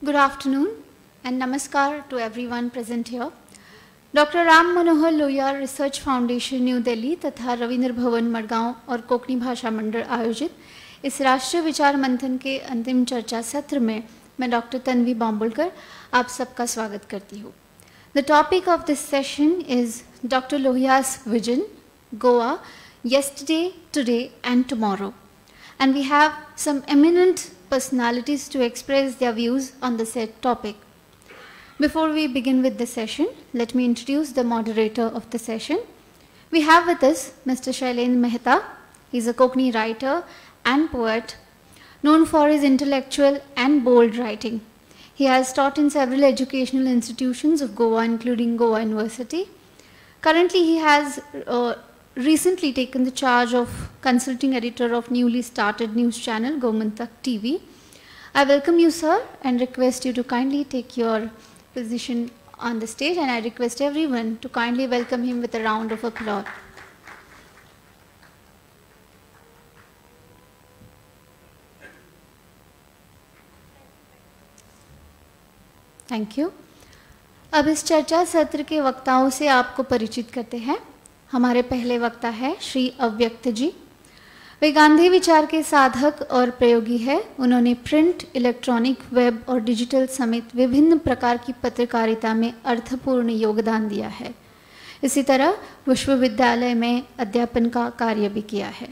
Good afternoon and namaskar to everyone present here. Doctor Ram Manohar Lohia research foundation new Delhi तथा रविंद्र भवन मडगांव और कोंकणी भाषा मंडल आयोजित इस राष्ट्रीय विचार मंथन के अंतिम चर्चा सत्र में मैं डॉक्टर तन्वी बॉम्बुलकर आप सबका स्वागत करती हूँ. The topic of this session is doctor Lohia's vision, Goa, yesterday, today and tomorrow. And we have some eminent personalities to express their views on the said topic. Before we begin with the session, let me introduce the moderator of the session. We have with us Mr. Shailendra Mehta. He is a Konkani writer and poet, known for his intellectual and bold writing. He has taught in several educational institutions of Goa, including Goa University. Currently, he has recently taken the charge of consulting editor of newly started news channel Gomantak TV. I welcome you, sir, and request you to kindly take your position on the stage, and I request everyone to kindly welcome him with a round of applause. Thank you. अब इस चर्चा सत्र के वक्ताओं से आपको परिचित करते हैं. हमारे पहले वक्ता है श्री अव्यक्त जी. वे गांधी विचार के साधक और प्रयोगी है. उन्होंने प्रिंट, इलेक्ट्रॉनिक, वेब और डिजिटल समेत विभिन्न प्रकार की पत्रकारिता में अर्थपूर्ण योगदान दिया है. इसी तरह विश्वविद्यालय में अध्यापन का कार्य भी किया है.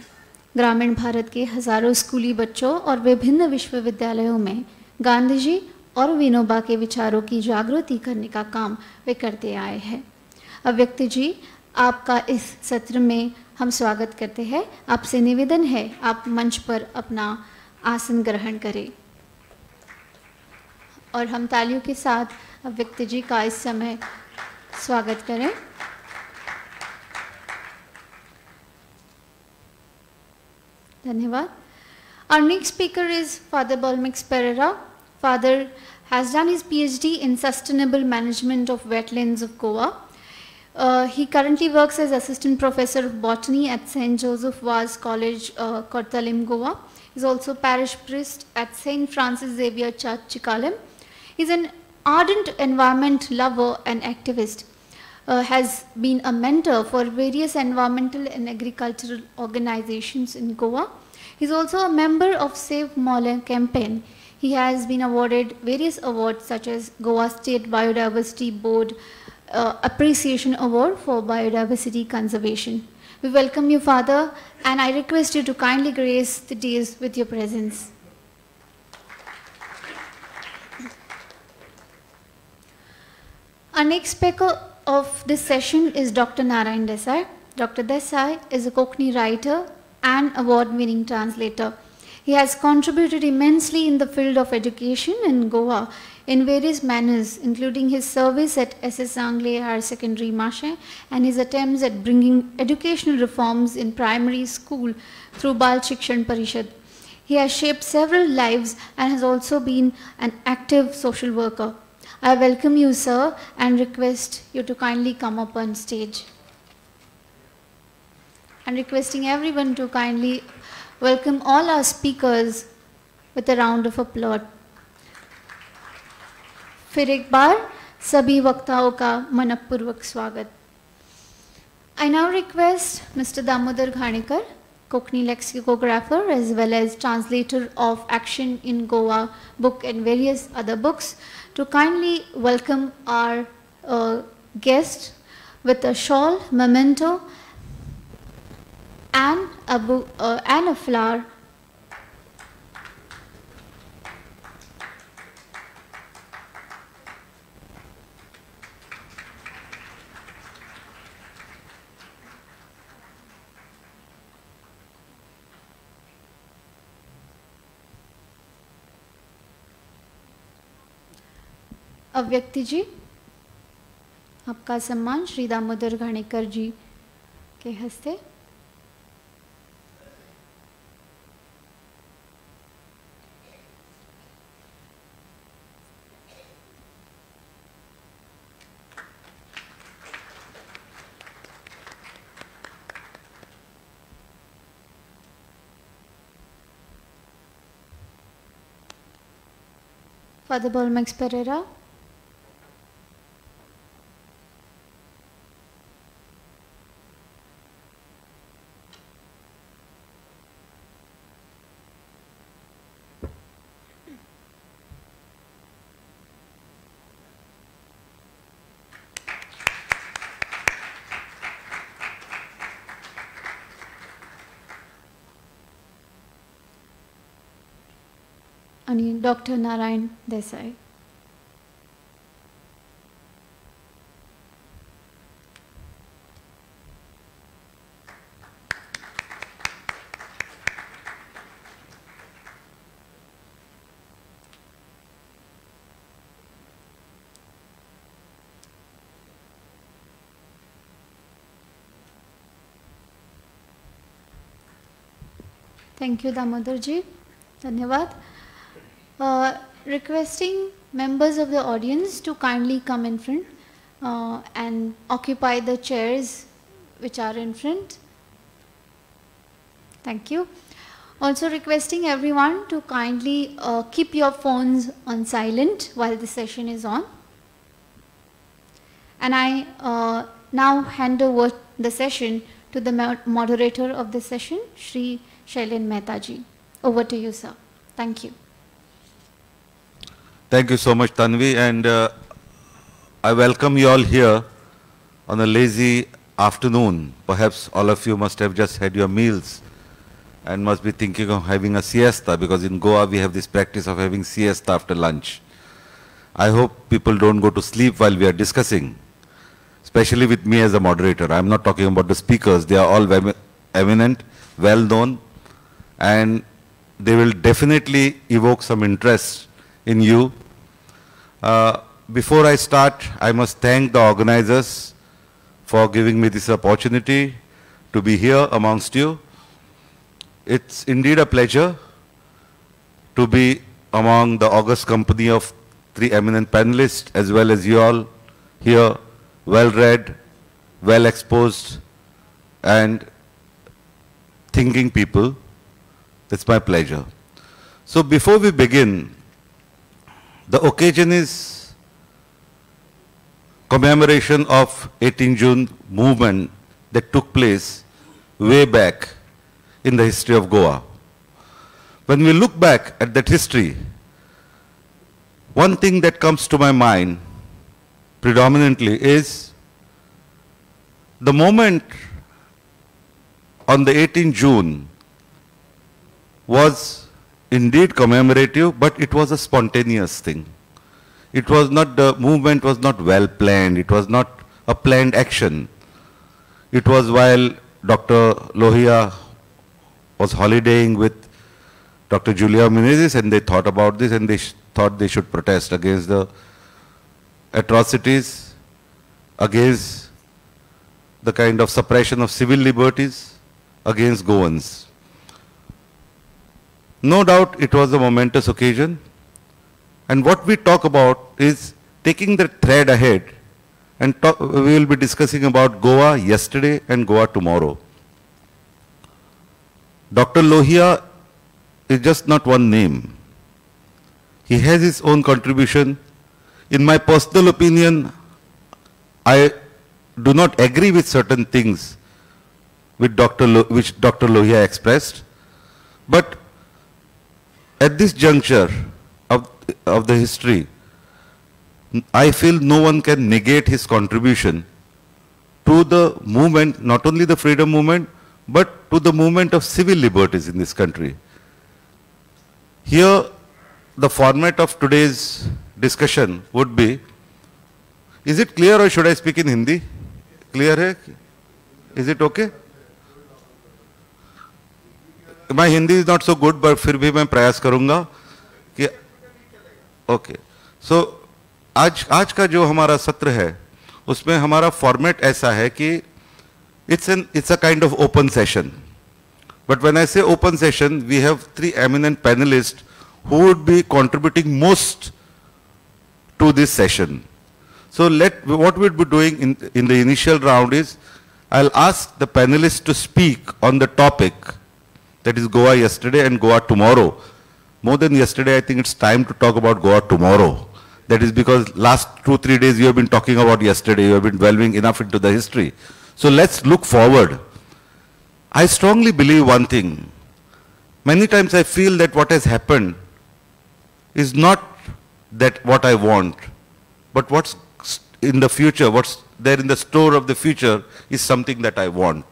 ग्रामीण भारत के हजारों स्कूली बच्चों और विभिन्न विश्वविद्यालयों में गांधी जी और विनोबा के विचारों की जागृति करने का काम वे करते आए हैं. अव्यक्त जी, आपका इस सत्र में हम स्वागत करते हैं. आपसे निवेदन है आप मंच पर अपना आसन ग्रहण करें और हम तालियों के साथ अव्यक्त जी का इस समय स्वागत करें. धन्यवाद. Our next speaker is Father Balmix Pereira. Father has done his PhD in Sustainable Management of Wetlands of Goa. He currently works as Assistant Professor of Botany at St. Joseph Vaz College, Kortalim, Goa. He is also Parish Priest at St. Francis Xavier Church, Chikalim. He is an ardent environment lover and activist. Has been a mentor for various environmental and agricultural organizations in Goa. He is also a member of Save Molle campaign. He has been awarded various awards such as Goa State Biodiversity Board Appreciation Award for Biodiversity Conservation. We welcome you, Father, and I request you to kindly grace the days with your presence. Our next speaker of this session is Dr. Narayan Desai. Dr. Desai is a Konkani writer and award-winning translator. He has contributed immensely in the field of education in Goa in various manners, including his service at SS Anglais Higher Secondary Mashe and his attempts at bringing educational reforms in primary school through Bal Shikshan Parishad. He has shaped several lives and has also been an active social worker. I welcome you, sir, and request you to kindly come up on stage. And requesting everyone to kindly welcome all our speakers with a round of applause. फिर एक बार सभी वक्ताओं का मनपूर्वक स्वागत. I now request Mr. Damodar Ghanekar, Konkani lexicographer as well as translator of Action in Goa book and various other books, to kindly welcome our guest with a shawl, memento, and a flower. अव्यक्ति जी, आपका सम्मान श्री दामोदर घाणेकर जी के हस्ते. Father Bolmex Pereira. And Dr. Narayan Desai. Thank you, Damodar ji. Dhanyavad. Requesting members of the audience to kindly come in front and occupy the chairs which are in front. Thank you. Also requesting everyone to kindly keep your phones on silent while the session is on. And I now hand over the session to the moderator of the session, Shri Shailen Mehta ji. Over to you, sir. Thank you. Thank you so much, Tanvi, and I welcome you all here on a lazy afternoon. Perhaps all of you must have just had your meals and must be thinking of having a siesta, because in Goa we have this practice of having siesta after lunch. I hope people don't go to sleep while we are discussing, especially with me as a moderator. I'm not talking about the speakers. They are all eminent, well-known, and they will definitely evoke some interest in you. Before I start, I must thank the organizers for giving me this opportunity to be here amongst you. It's indeed a pleasure to be among the august company of three eminent panelists, as well as you all here, well-read, well-exposed, and thinking people. It's my pleasure. So before we begin, the occasion is commemoration of 18 June movement that took place way back in the history of Goa. When we look back at that history, one thing that comes to my mind predominantly is the moment on the 18th June was indeed commemorative, but it was a spontaneous thing. It was not, the movement was not well planned. It was not a planned action. It was while Dr. Lohia was holidaying with Dr. Julia Menezes, and they thought about this, and they thought they should protest against the atrocities, against the kind of suppression of civil liberties, against Goans. No doubt it was a momentous occasion, and what we talk about is taking the thread ahead, and we will be discussing about Goa yesterday and Goa tomorrow. Dr. Lohia is just not one name. He has his own contribution. In my personal opinion, I do not agree with certain things with which Dr. Lohia expressed, but at this juncture of the history, I feel no one can negate his contribution to the movement, not only the freedom movement, but to the movement of civil liberties in this country. Here, the format of today's discussion would be, is it clear or should I speak in Hindi? Clear hai? Is it okay? My Hindi is not so good, but फिर भी मैं प्रयास करूँगा कि okay. So आज का जो हमारा सत्र है, उसमें हमारा फॉर्मेट ऐसा है कि it's a kind of open session. But when I say open session, we have three eminent panelists who would be contributing most to this session. So what we'll be doing in the initial round is, I'll ask the panelists to speak on the topic, that is Goa yesterday and Goa tomorrow. more than yesterday, I think it's time to talk about Goa tomorrow. That is because last 2-3 days you have been talking about yesterday, you have been delving enough into the history. So let's look forward. I strongly believe one thing. Many times I feel that what has happened is not that what I want, but what's in the future, what's there in the store of the future is something that I want.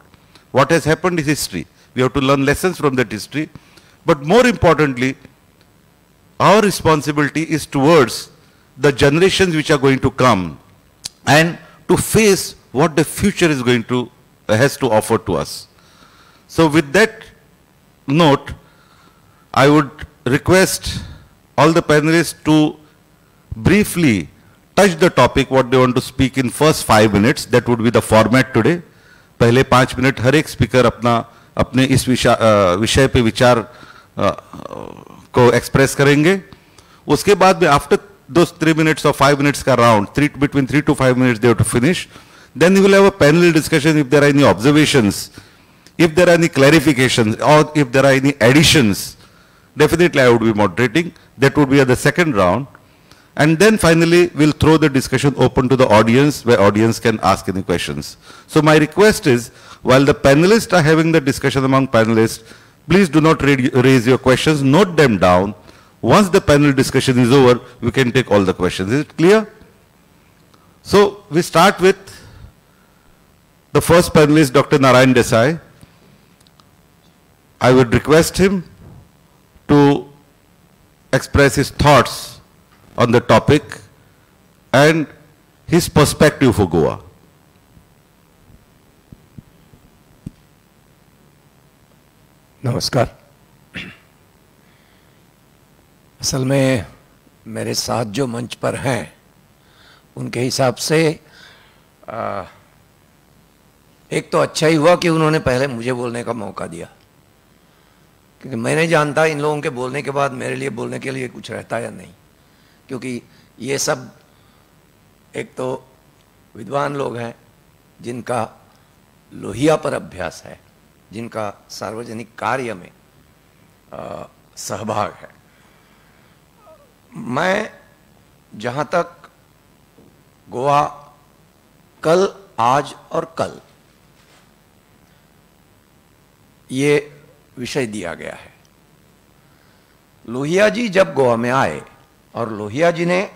What has happened is history. We have to learn lessons from that history. But more importantly, our responsibility is towards the generations which are going to come and to face what the future is going to, has to offer to us. So with that note, I would request all the panelists to briefly touch the topic what they want to speak in first 5 minutes. That would be the format today. पहले 5 minute हर एक speaker अपने इस विषय पे विचार को express करेंगे. उसके बाद में after those 3 minutes or 5 minutes का round, between 3 to 5 minutes they have to finish. Then we will have a panel discussion if there are any observations, if there are any clarifications, or if there are any additions. Definitely I would be moderating. That would be at the second round. And then finally we'll throw the discussion open to the audience where audience can ask any questions. So my request is, while the panelists are having the discussion among panelists, please do not raise your questions, note them down. Once the panel discussion is over, we can take all the questions. Is it clear? So we start with the first panelist, Dr. Narayan Desai. I would request him to express his thoughts on the topic and his perspective for Goa. नमस्कार. असल में मेरे साथ जो मंच पर हैं उनके हिसाब से एक तो अच्छा ही हुआ कि उन्होंने पहले मुझे बोलने का मौका दिया, क्योंकि मैं नहीं जानता इन लोगों के बोलने के बाद मेरे लिए बोलने के लिए कुछ रहता या नहीं, क्योंकि ये सब एक तो विद्वान लोग हैं जिनका लोहिया पर अभ्यास है, जिनका सार्वजनिक कार्य में सहभाग है. मैं जहाँ तक गोवा कल, आज और कल ये विषय दिया गया है. लोहिया जी जब गोवा में आए और लोहिया जी ने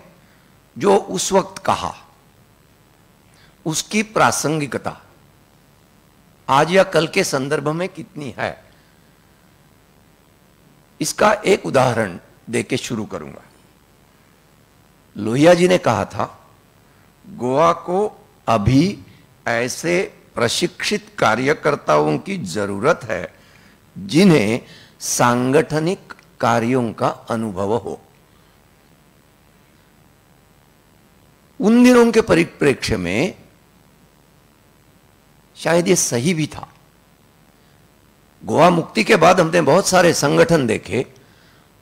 जो उस वक्त कहा उसकी प्रासंगिकता आज या कल के संदर्भ में कितनी है, इसका एक उदाहरण देके शुरू करूंगा. लोहिया जी ने कहा था, गोवा को अभी ऐसे प्रशिक्षित कार्यकर्ताओं की जरूरत है जिन्हें सांगठनिक कार्यों का अनुभव हो. उन दिनों के परिप्रेक्ष्य में शायद ये सही भी था. गोवा मुक्ति के बाद हमने बहुत सारे संगठन देखे.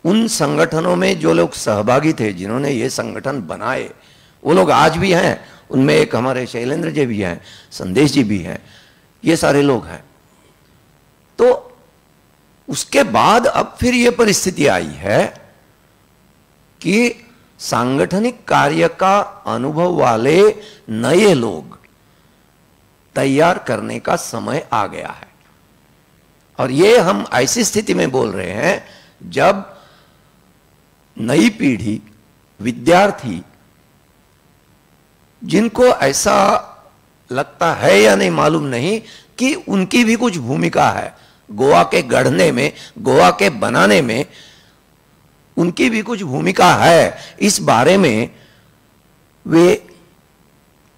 उन संगठनों में जो लोग सहभागी थे, जिन्होंने ये संगठन बनाए, वो लोग आज भी हैं. उनमें एक हमारे शैलेंद्र जी भी हैं, संदेश जी भी हैं, ये सारे लोग हैं. तो उसके बाद अब फिर ये परिस्थिति आई है कि सांगठनिक कार्य का अनुभव वाले नए लोग तैयार करने का समय आ गया है. और ये हम ऐसी स्थिति में बोल रहे हैं जब नई पीढ़ी, विद्यार्थी, जिनको ऐसा लगता है या नहीं मालूम नहीं कि उनकी भी कुछ भूमिका है गोवा के गढ़ने में, गोवा के बनाने में उनकी भी कुछ भूमिका है, इस बारे में वे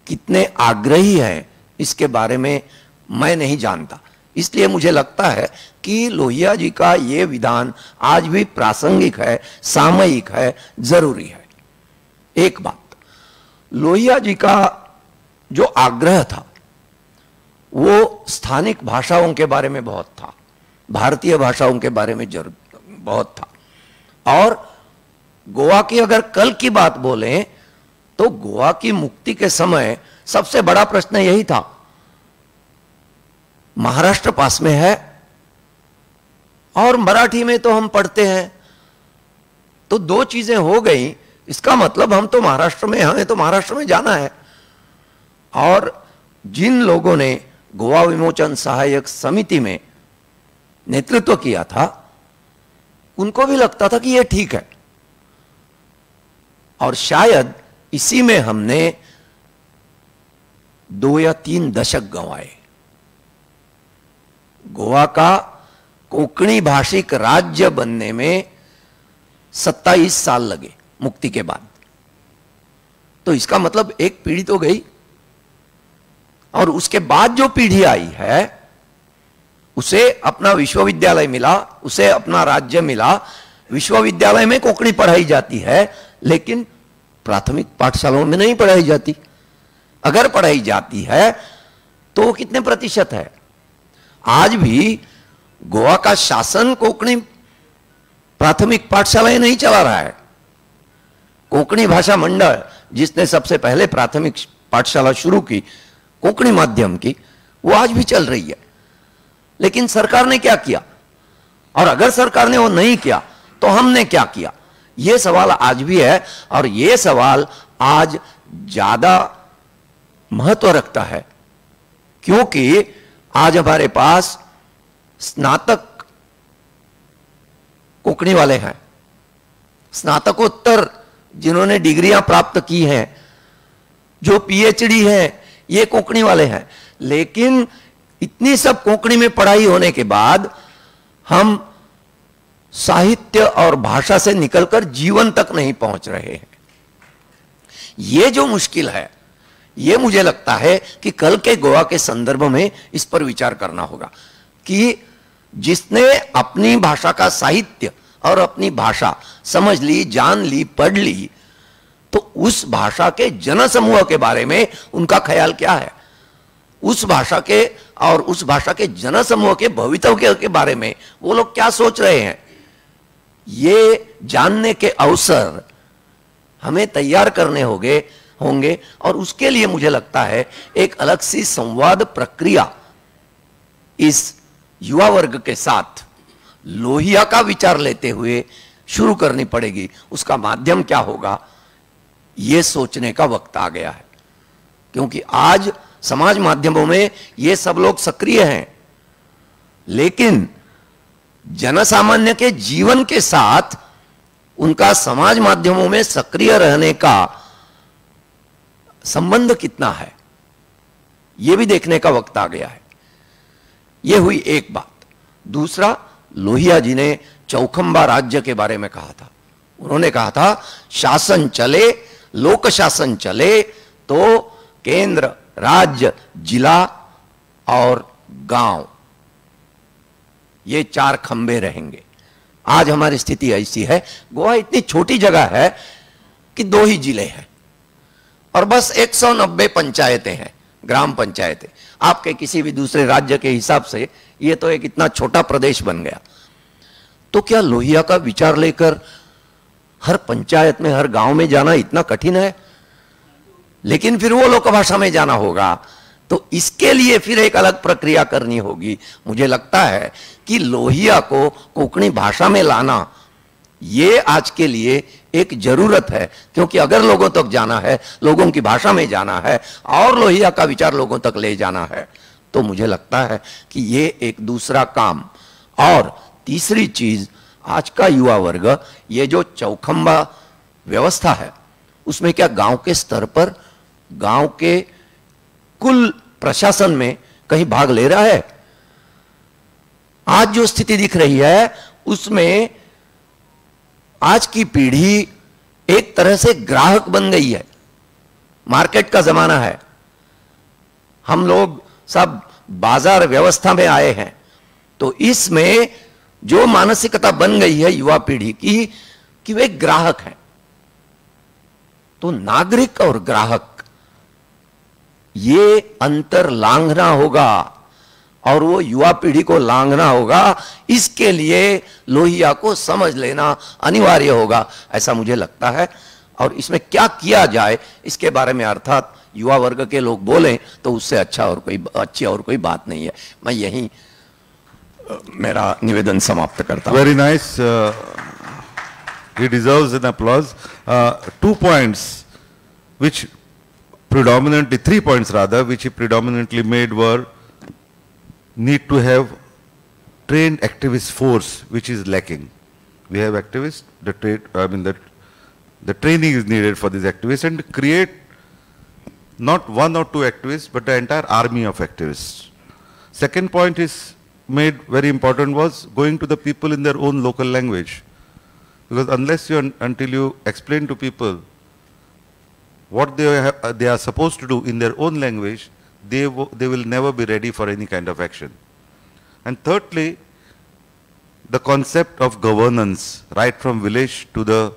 कितने आग्रही हैं इसके बारे में मैं नहीं जानता. इसलिए मुझे लगता है कि लोहिया जी का ये विधान आज भी प्रासंगिक है, सामयिक है, जरूरी है. एक बात, लोहिया जी का जो आग्रह था वो स्थानिक भाषाओं के बारे में बहुत था, भारतीय भाषाओं के बारे में बहुत था. और गोवा की अगर कल की बात बोलें तो गोवा की मुक्ति के समय सबसे बड़ा प्रश्न यही था, महाराष्ट्र पास में है और मराठी में तो हम पढ़ते हैं तो दो चीजें हो गई। इसका मतलब हम तो महाराष्ट्र में, हमें तो महाराष्ट्र में जाना है। और जिन लोगों ने गोवा विमोचन सहायक समिति में नेतृत्व किया था, उनको भी लगता था कि यह ठीक है। और शायद इसी में हमने 2 या 3 दशक गंवाए। गोवा का कोंकणी भाषिक राज्य बनने में 27 साल लगे मुक्ति के बाद। तो इसका मतलब एक पीढ़ी तो गई, और उसके बाद जो पीढ़ी आई है उसे अपना विश्वविद्यालय मिला, उसे अपना राज्य मिला। विश्वविद्यालय में कोंकणी पढ़ाई जाती है, लेकिन प्राथमिक पाठशालाओं में नहीं पढ़ाई जाती। अगर पढ़ाई जाती है तो कितने प्रतिशत है? आज भी गोवा का शासन कोंकणी प्राथमिक पाठशालाएं नहीं चला रहा है। कोंकणी भाषा मंडल, जिसने सबसे पहले प्राथमिक पाठशाला शुरू की कोंकणी माध्यम की, वो आज भी चल रही है। लेकिन सरकार ने क्या किया? और अगर सरकार ने वो नहीं किया तो हमने क्या किया? ये सवाल आज भी है, और ये सवाल आज ज्यादा महत्व रखता है, क्योंकि आज हमारे पास स्नातक कोंकणी वाले हैं, स्नातकोत्तर जिन्होंने डिग्रियां प्राप्त की हैं, जो पीएचडी हैं, ये कोंकणी वाले हैं। लेकिन इतनी सब कोंकणी में पढ़ाई होने के बाद हम साहित्य और भाषा से निकलकर जीवन तक नहीं पहुंच रहे हैं। ये जो मुश्किल है, ये मुझे लगता है कि कल के गोवा के संदर्भ में इस पर विचार करना होगा कि जिसने अपनी भाषा का साहित्य और अपनी भाषा समझ ली, जान ली, पढ़ ली, तो उस भाषा के जनसमूह के बारे में उनका ख्याल क्या है? उस भाषा के और उस भाषा के जनसमूह के भवितव्य के बारे में वो लोग क्या सोच रहे हैं, ये जानने के अवसर हमें तैयार करने होंगे। और उसके लिए मुझे लगता है एक अलग सी संवाद प्रक्रिया इस युवा वर्ग के साथ लोहिया का विचार लेते हुए शुरू करनी पड़ेगी। उसका माध्यम क्या होगा, यह सोचने का वक्त आ गया है। क्योंकि आज समाज माध्यमों में ये सब लोग सक्रिय हैं, लेकिन जनसामान्य के जीवन के साथ उनका समाज माध्यमों में सक्रिय रहने का संबंध कितना है, यह भी देखने का वक्त आ गया है। यह हुई एक बात। दूसरा, लोहिया जी ने चौखंबा राज्य के बारे में कहा था। उन्होंने कहा था शासन चले, लोक शासन चले तो केंद्र, राज्य, जिला और गांव, ये 4 खंबे रहेंगे। आज हमारी स्थिति ऐसी है, गोवा इतनी छोटी जगह है कि 2 ही जिले हैं और बस 190 पंचायतें हैं, ग्राम पंचायतें। आपके किसी भी दूसरे राज्य के हिसाब से ये तो एक इतना छोटा प्रदेश बन गया। तो क्या लोहिया का विचार लेकर हर पंचायत में, हर गांव में जाना इतना कठिन है? लेकिन फिर वो लोक भाषा में जाना होगा, तो इसके लिए फिर एक अलग प्रक्रिया करनी होगी। मुझे लगता है कि लोहिया को कोंकणी भाषा में लाना ये आज के लिए एक जरूरत है, क्योंकि अगर लोगों तक जाना है, लोगों की भाषा में जाना है और लोहिया का विचार लोगों तक ले जाना है, तो मुझे लगता है कि ये एक दूसरा काम। और तीसरी चीज, आज का युवा वर्ग, ये जो चौखंबा व्यवस्था है, उसमें क्या गांव के स्तर पर, गांव के कुल प्रशासन में कहीं भाग ले रहा है? आज जो स्थिति दिख रही है उसमें आज की पीढ़ी एक तरह से ग्राहक बन गई है। मार्केट का जमाना है, हम लोग सब बाजार व्यवस्था में आए हैं। तो इसमें जो मानसिकता बन गई है युवा पीढ़ी की कि वे ग्राहक हैं, तो नागरिक और ग्राहक, ये अंतर लांघना होगा और वो युवा पीढ़ी को लांघना होगा। इसके लिए लोहिया को समझ लेना अनिवार्य होगा, ऐसा मुझे लगता है। और इसमें क्या किया जाए इसके बारे में अर्थात युवा वर्ग के लोग बोलें तो उससे अच्छी और कोई बात नहीं है। मैं यहीं मेरा निवेदन समाप्त करता हूं। Very nice. He deserves an applause. 2 points, which predominantly, 3 points rather, which he predominantly made were need to have trained activist force, which is lacking. We have activists, the training is needed for these activists, and create not 1 or 2 activists, but the entire army of activists. Second point is made very important was going to the people in their own local language. Because until you explain to people what they are supposed to do in their own language, they will never be ready for any kind of action. And thirdly, the concept of governance, right from village to the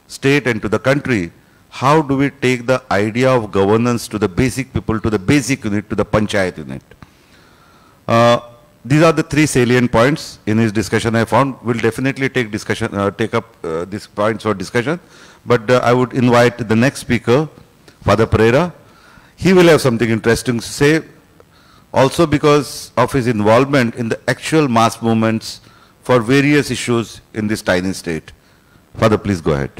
state and to the country. How do we take the idea of governance to the basic people, to the basic unit, to the panchayat unit? These are the 3 salient points in his discussion I found. We'll definitely take up these points for discussion. But I would invite the next speaker, Father Pereira. He will have something interesting to say, also because of his involvement in the actual mass movements for various issues in this tiny state. Father, please go ahead.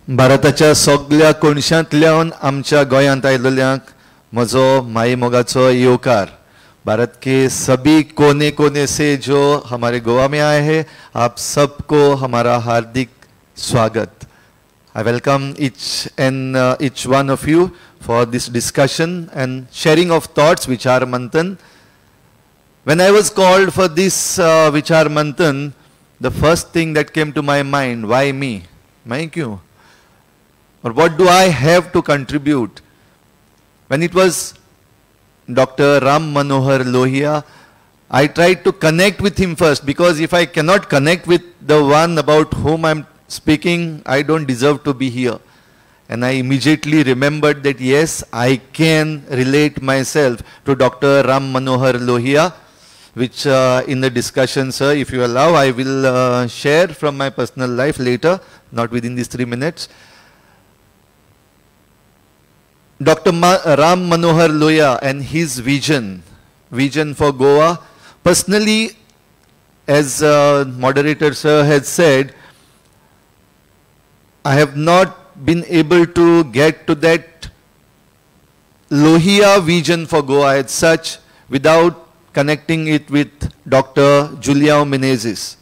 भारताच्या सगळ्या कोनशांतल्यान आमच्या गोंयांत आयिल्ल्यांक म्हजो माई मोगाचो येवकार. भारत के सभी कोने कोने से जो हमारे गोवा में आए हैं, आप सबको हमारा हार्दिक स्वागत. I welcome each one of you for this discussion and sharing of thoughts, Vichar Manthan. When I was called for this Vichar Manthan, the first thing that came to my mind, why me? मैं क्यों? Or what do I have to contribute? When it was Dr. Ram Manohar Lohia, I tried to connect with him first, because if I cannot connect with the one about whom I'm speaking, I don't deserve to be here. And I immediately remembered that yes, I can relate myself to Dr. Ram Manohar Lohia, which in the discussion, sir, if you allow, I will share from my personal life later, not within these 3 minutes. Dr. Ram Manohar Lohia and his vision for Goa. Personally, as moderator sir had said, I have not been able to get to that Lohia vision for Goa as such without connecting it with Dr. Julião Menezes.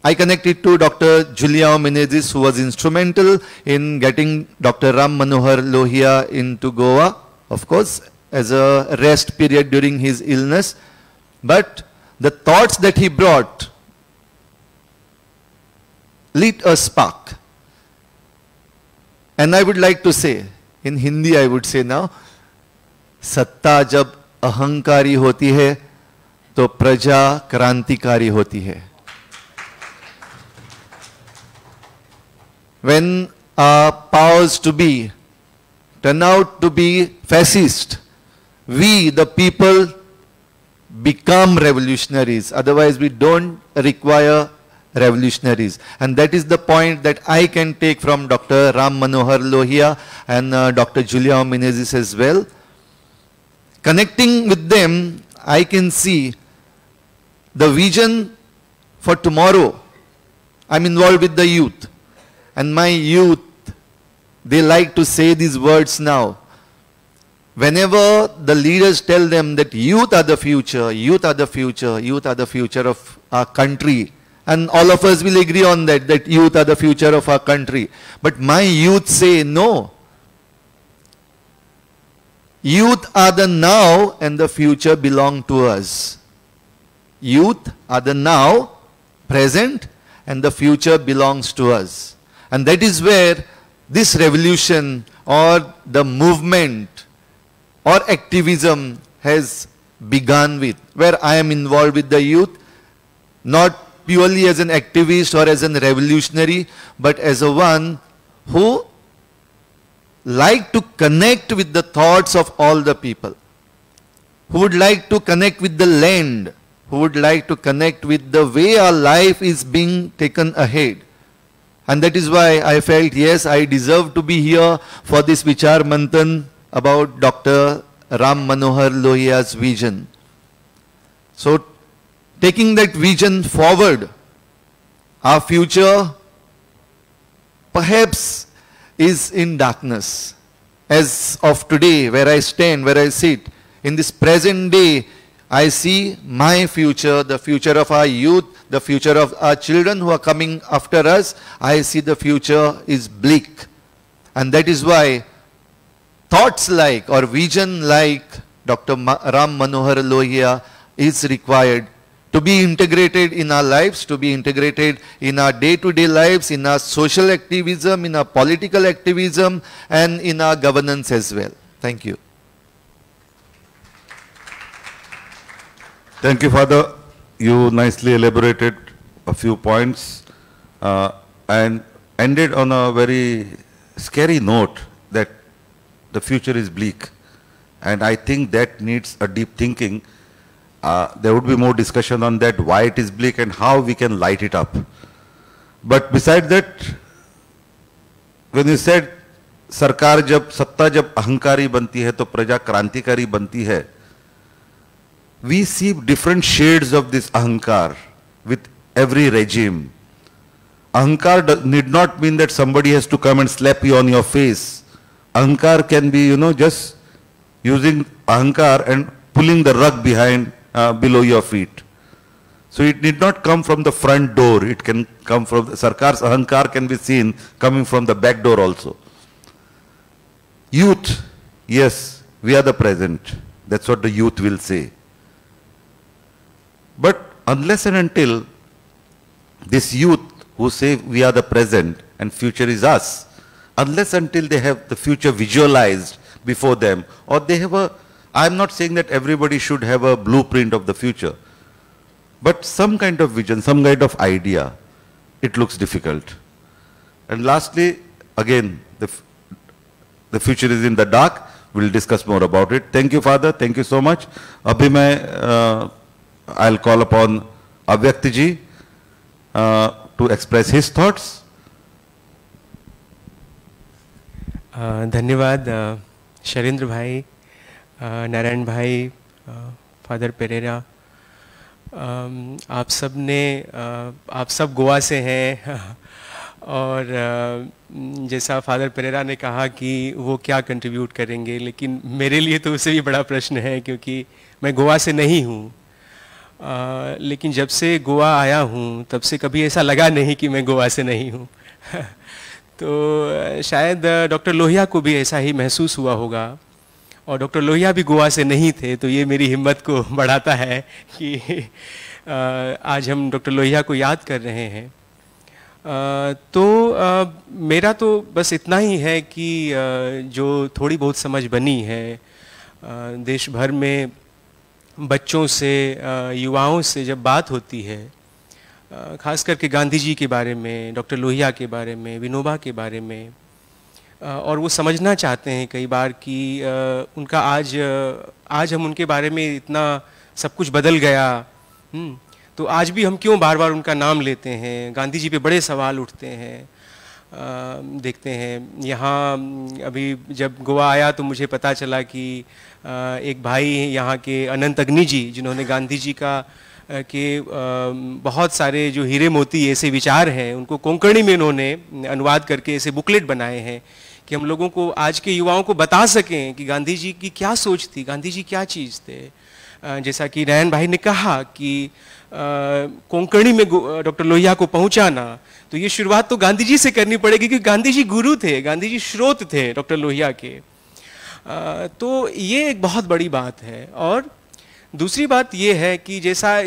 I connected to Dr. Julião Menezes, who was instrumental in getting Dr. Ram Manohar Lohia into Goa, of course, as a rest period during his illness. But the thoughts that he brought lit a spark. And I would like to say, in Hindi I would say now, सत्ता जब अहंकारी होती है तो प्रजा क्रांतिकारी होती है. When our powers to be turn out to be fascist, we, the people, become revolutionaries. Otherwise, we don't require revolutionaries. And that is the point that I can take from Dr. Ram Manohar Lohia and Dr. Julião Menezes as well. Connecting with them, I can see the vision for tomorrow. I'm involved with the youth. And my youth, they like to say these words now. Whenever the leaders tell them that youth are the future, youth are the future, youth are the future of our country. And all of us will agree on that, that youth are the future of our country. But my youth say no. Youth are the now and the future belong to us. Youth are the now, present, and the future belongs to us. And that is where this revolution or the movement or activism has begun with, where I am involved with the youth, not purely as an activist or as a revolutionary, but as a one who like to connect with the thoughts of all the people, who would like to connect with the land, who would like to connect with the way our life is being taken ahead. And that is why I felt, yes, I deserve to be here for this Vichar Manthan about Dr. Ram Manohar Lohia's vision. So, taking that vision forward, our future perhaps is in darkness. As of today, where I stand, where I sit, in this present day, I see my future, the future of our youth, the future of our children who are coming after us. I see the future is bleak. And that is why thoughts like or vision like Dr. Ram Manohar Lohia is required to be integrated in our lives, to be integrated in our day-to-day lives, in our social activism, in our political activism, and in our governance as well. Thank you. Thank you, Father. You nicely elaborated a few points and ended on a very scary note that the future is bleak. And I think that needs a deep thinking. There would be more discussion on that, why it is bleak and how we can light it up. But besides that, when you said सरकार जब सत्ता जब अहंकारी बनती है तो प्रजा क्रांतिकारी बनती है, we see different shades of this ahankar with every regime. Ahankar need not mean that somebody has to come and slap you on your face. Ahankar can be, just using ahankar and pulling the rug behind, below your feet. So it need not come from the front door. It can come from the Sarkar's ahankar can be seen coming from the back door also. Youth, yes, we are the present. That's what the youth will say. But unless and until this youth who say we are the present and future is us, unless until they have the future visualized before them, or they have a, I'm not saying that everybody should have a blueprint of the future, but some kind of vision, some kind of idea, it looks difficult. And lastly, again, the future is in the dark. We'll discuss more about it. Thank you, Father. Thank you so much. Abhi I'll call upon Avyakti ji to express his thoughts. धन्यवाद शैलेंद्र भाई, नारायण भाई, father Pereira, आप सब गोवा से हैं और जैसा father Pereira ने कहा कि वो क्या कंट्रीब्यूट करेंगे, लेकिन मेरे लिए तो उससे भी बड़ा प्रश्न है क्योंकि मैं गोवा से नहीं हूँ। लेकिन जब से गोवा आया हूँ तब से कभी ऐसा लगा नहीं कि मैं गोवा से नहीं हूँ। तो शायद डॉक्टर लोहिया को भी ऐसा ही महसूस हुआ होगा और डॉक्टर लोहिया भी गोवा से नहीं थे, तो ये मेरी हिम्मत को बढ़ाता है कि आज हम डॉक्टर लोहिया को याद कर रहे हैं। तो मेरा तो बस इतना ही है कि जो थोड़ी बहुत समझ बनी है देश भर में बच्चों से, युवाओं से जब बात होती है, खास करके गांधी जी के बारे में, डॉक्टर लोहिया के बारे में, विनोबा के बारे में, और वो समझना चाहते हैं कई बार कि उनका आज हम उनके बारे में इतना सब कुछ बदल गया, तो आज भी हम क्यों बार बार उनका नाम लेते हैं। गांधी जी पे बड़े सवाल उठते हैं। देखते हैं यहाँ अभी जब गोवा आया तो मुझे पता चला कि एक भाई यहाँ के अनंत अग्नि जी, जिन्होंने गांधी जी के बहुत सारे जो हीरे मोती ऐसे विचार हैं उनको कोंकणी में उन्होंने अनुवाद करके ऐसे बुकलेट बनाए हैं कि हम लोगों को, आज के युवाओं को बता सकें कि गांधी जी की क्या सोच थी, गांधी जी क्या चीज़ थे। जैसा कि नारायण भाई ने कहा कि कोंकणी में डॉक्टर लोहिया को पहुंचाना, तो ये शुरुआत तो गांधी जी से करनी पड़ेगी क्योंकि गांधी जी गुरु थे, गांधी जी स्रोत थे डॉक्टर लोहिया के। तो ये एक बहुत बड़ी बात है। और दूसरी बात ये है कि जैसा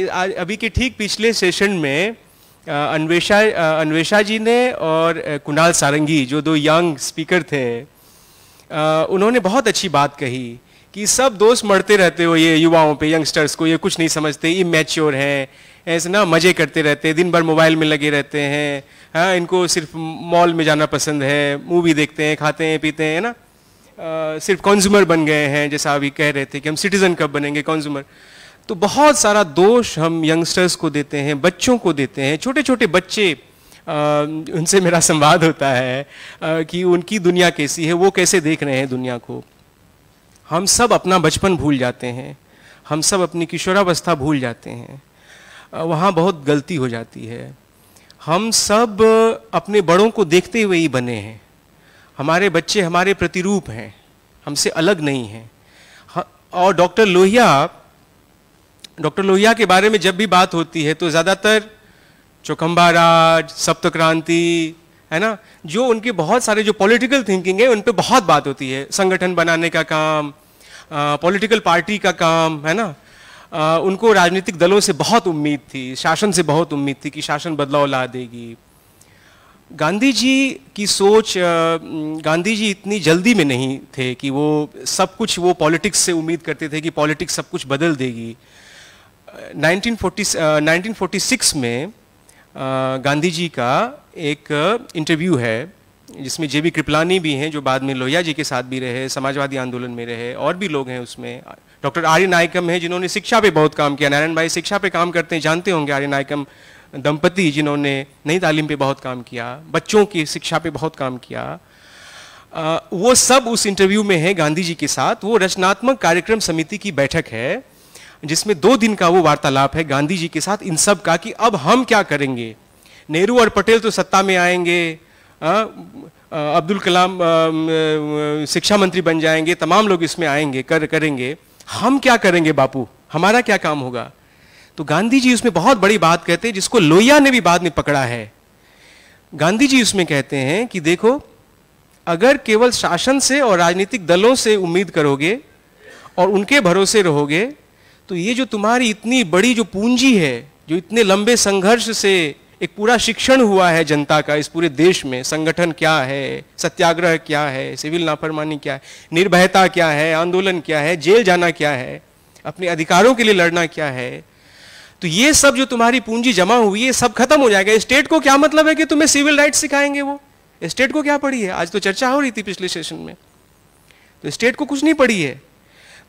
अभी के ठीक पिछले सेशन में अन्वेषा जी ने और कुणाल सारंगी, जो दो यंग स्पीकर थे, उन्होंने बहुत अच्छी बात कही कि सब दोस्त मरते रहते हो ये युवाओं पे, यंगस्टर्स को, ये कुछ नहीं समझते, इमैच्योर हैं, ऐसे ना मज़े करते रहते हैं, दिन भर मोबाइल में लगे रहते हैं, हाँ, इनको सिर्फ मॉल में जाना पसंद है, मूवी देखते हैं, खाते हैं, पीते हैं ना, सिर्फ कंज्यूमर बन गए हैं। जैसा अभी कह रहे थे कि हम सिटीज़न कब बनेंगे, कंज्यूमर। तो बहुत सारा दोष हम यंगस्टर्स को देते हैं, बच्चों को देते हैं, छोटे छोटे बच्चे, उनसे मेरा संवाद होता है कि उनकी दुनिया कैसी है, वो कैसे देख रहे हैं दुनिया को। हम सब अपना बचपन भूल जाते हैं, हम सब अपनी किशोरावस्था भूल जाते हैं, वहाँ बहुत गलती हो जाती है। हम सब अपने बड़ों को देखते हुए ही बने हैं। हमारे बच्चे हमारे प्रतिरूप हैं, हमसे अलग नहीं हैं। और डॉक्टर लोहिया के बारे में जब भी बात होती है तो ज़्यादातर चौखंबा राज, सप्त क्रांति, है ना, जो उनके बहुत सारे जो पॉलिटिकल थिंकिंग है उन पे बहुत बात होती है। संगठन बनाने का काम, पॉलिटिकल पार्टी का काम, है ना। उनको राजनीतिक दलों से बहुत उम्मीद थी, शासन से बहुत उम्मीद थी कि शासन बदलाव ला देगी। गांधी जी की सोच, गांधी जी इतनी जल्दी में नहीं थे कि वो सब कुछ, वो पॉलिटिक्स से उम्मीद करते थे कि पॉलिटिक्स सब कुछ बदल देगी। 1946 में गांधी जी का एक इंटरव्यू है जिसमें जेबी कृपलानी भी हैं, जो बाद में लोहिया जी के साथ भी रहे, समाजवादी आंदोलन में रहे, और भी लोग हैं उसमें। डॉक्टर आर्य नायकम हैं जिन्होंने शिक्षा पे बहुत काम किया। नारायण भाई शिक्षा पे काम करते हैं, जानते होंगे। आर्य नायकम दंपति जिन्होंने नई तालीम पे बहुत काम किया, बच्चों की शिक्षा पे बहुत काम किया, वो सब उस इंटरव्यू में है गांधी जी के साथ। वो रचनात्मक कार्यक्रम समिति की बैठक है जिसमें 2 दिन का वो वार्तालाप है गांधी जी के साथ इन सब का, कि अब हम क्या करेंगे। नेहरू और पटेल तो सत्ता में आएंगे, अब्दुल कलाम शिक्षा मंत्री बन जाएंगे, तमाम लोग इसमें आएंगे, करेंगे, हम क्या करेंगे बापू, हमारा क्या काम होगा। तो गांधी जी उसमें बहुत बड़ी बात कहते हैं जिसको लोहिया ने भी बाद में पकड़ा है। गांधी जी उसमें कहते हैं कि देखो, अगर केवल शासन से और राजनीतिक दलों से उम्मीद करोगे और उनके भरोसे रहोगे तो ये जो तुम्हारी इतनी बड़ी जो पूंजी है, जो इतने लंबे संघर्ष से एक पूरा शिक्षण हुआ है जनता का इस पूरे देश में, संगठन क्या है, सत्याग्रह क्या है, सिविल नाफरमानी क्या है, निर्भयता क्या है, आंदोलन क्या है, जेल जाना क्या है, अपने अधिकारों के लिए लड़ना क्या है, तो ये सब जो तुम्हारी पूंजी जमा हुई है सब खत्म हो जाएगा। स्टेट को क्या मतलब है कि तुम्हें सिविल राइट्स सिखाएंगे? वो स्टेट को क्या पड़ी है? आज तो चर्चा हो रही थी पिछले सेशन में, तो स्टेट को कुछ नहीं पड़ी है।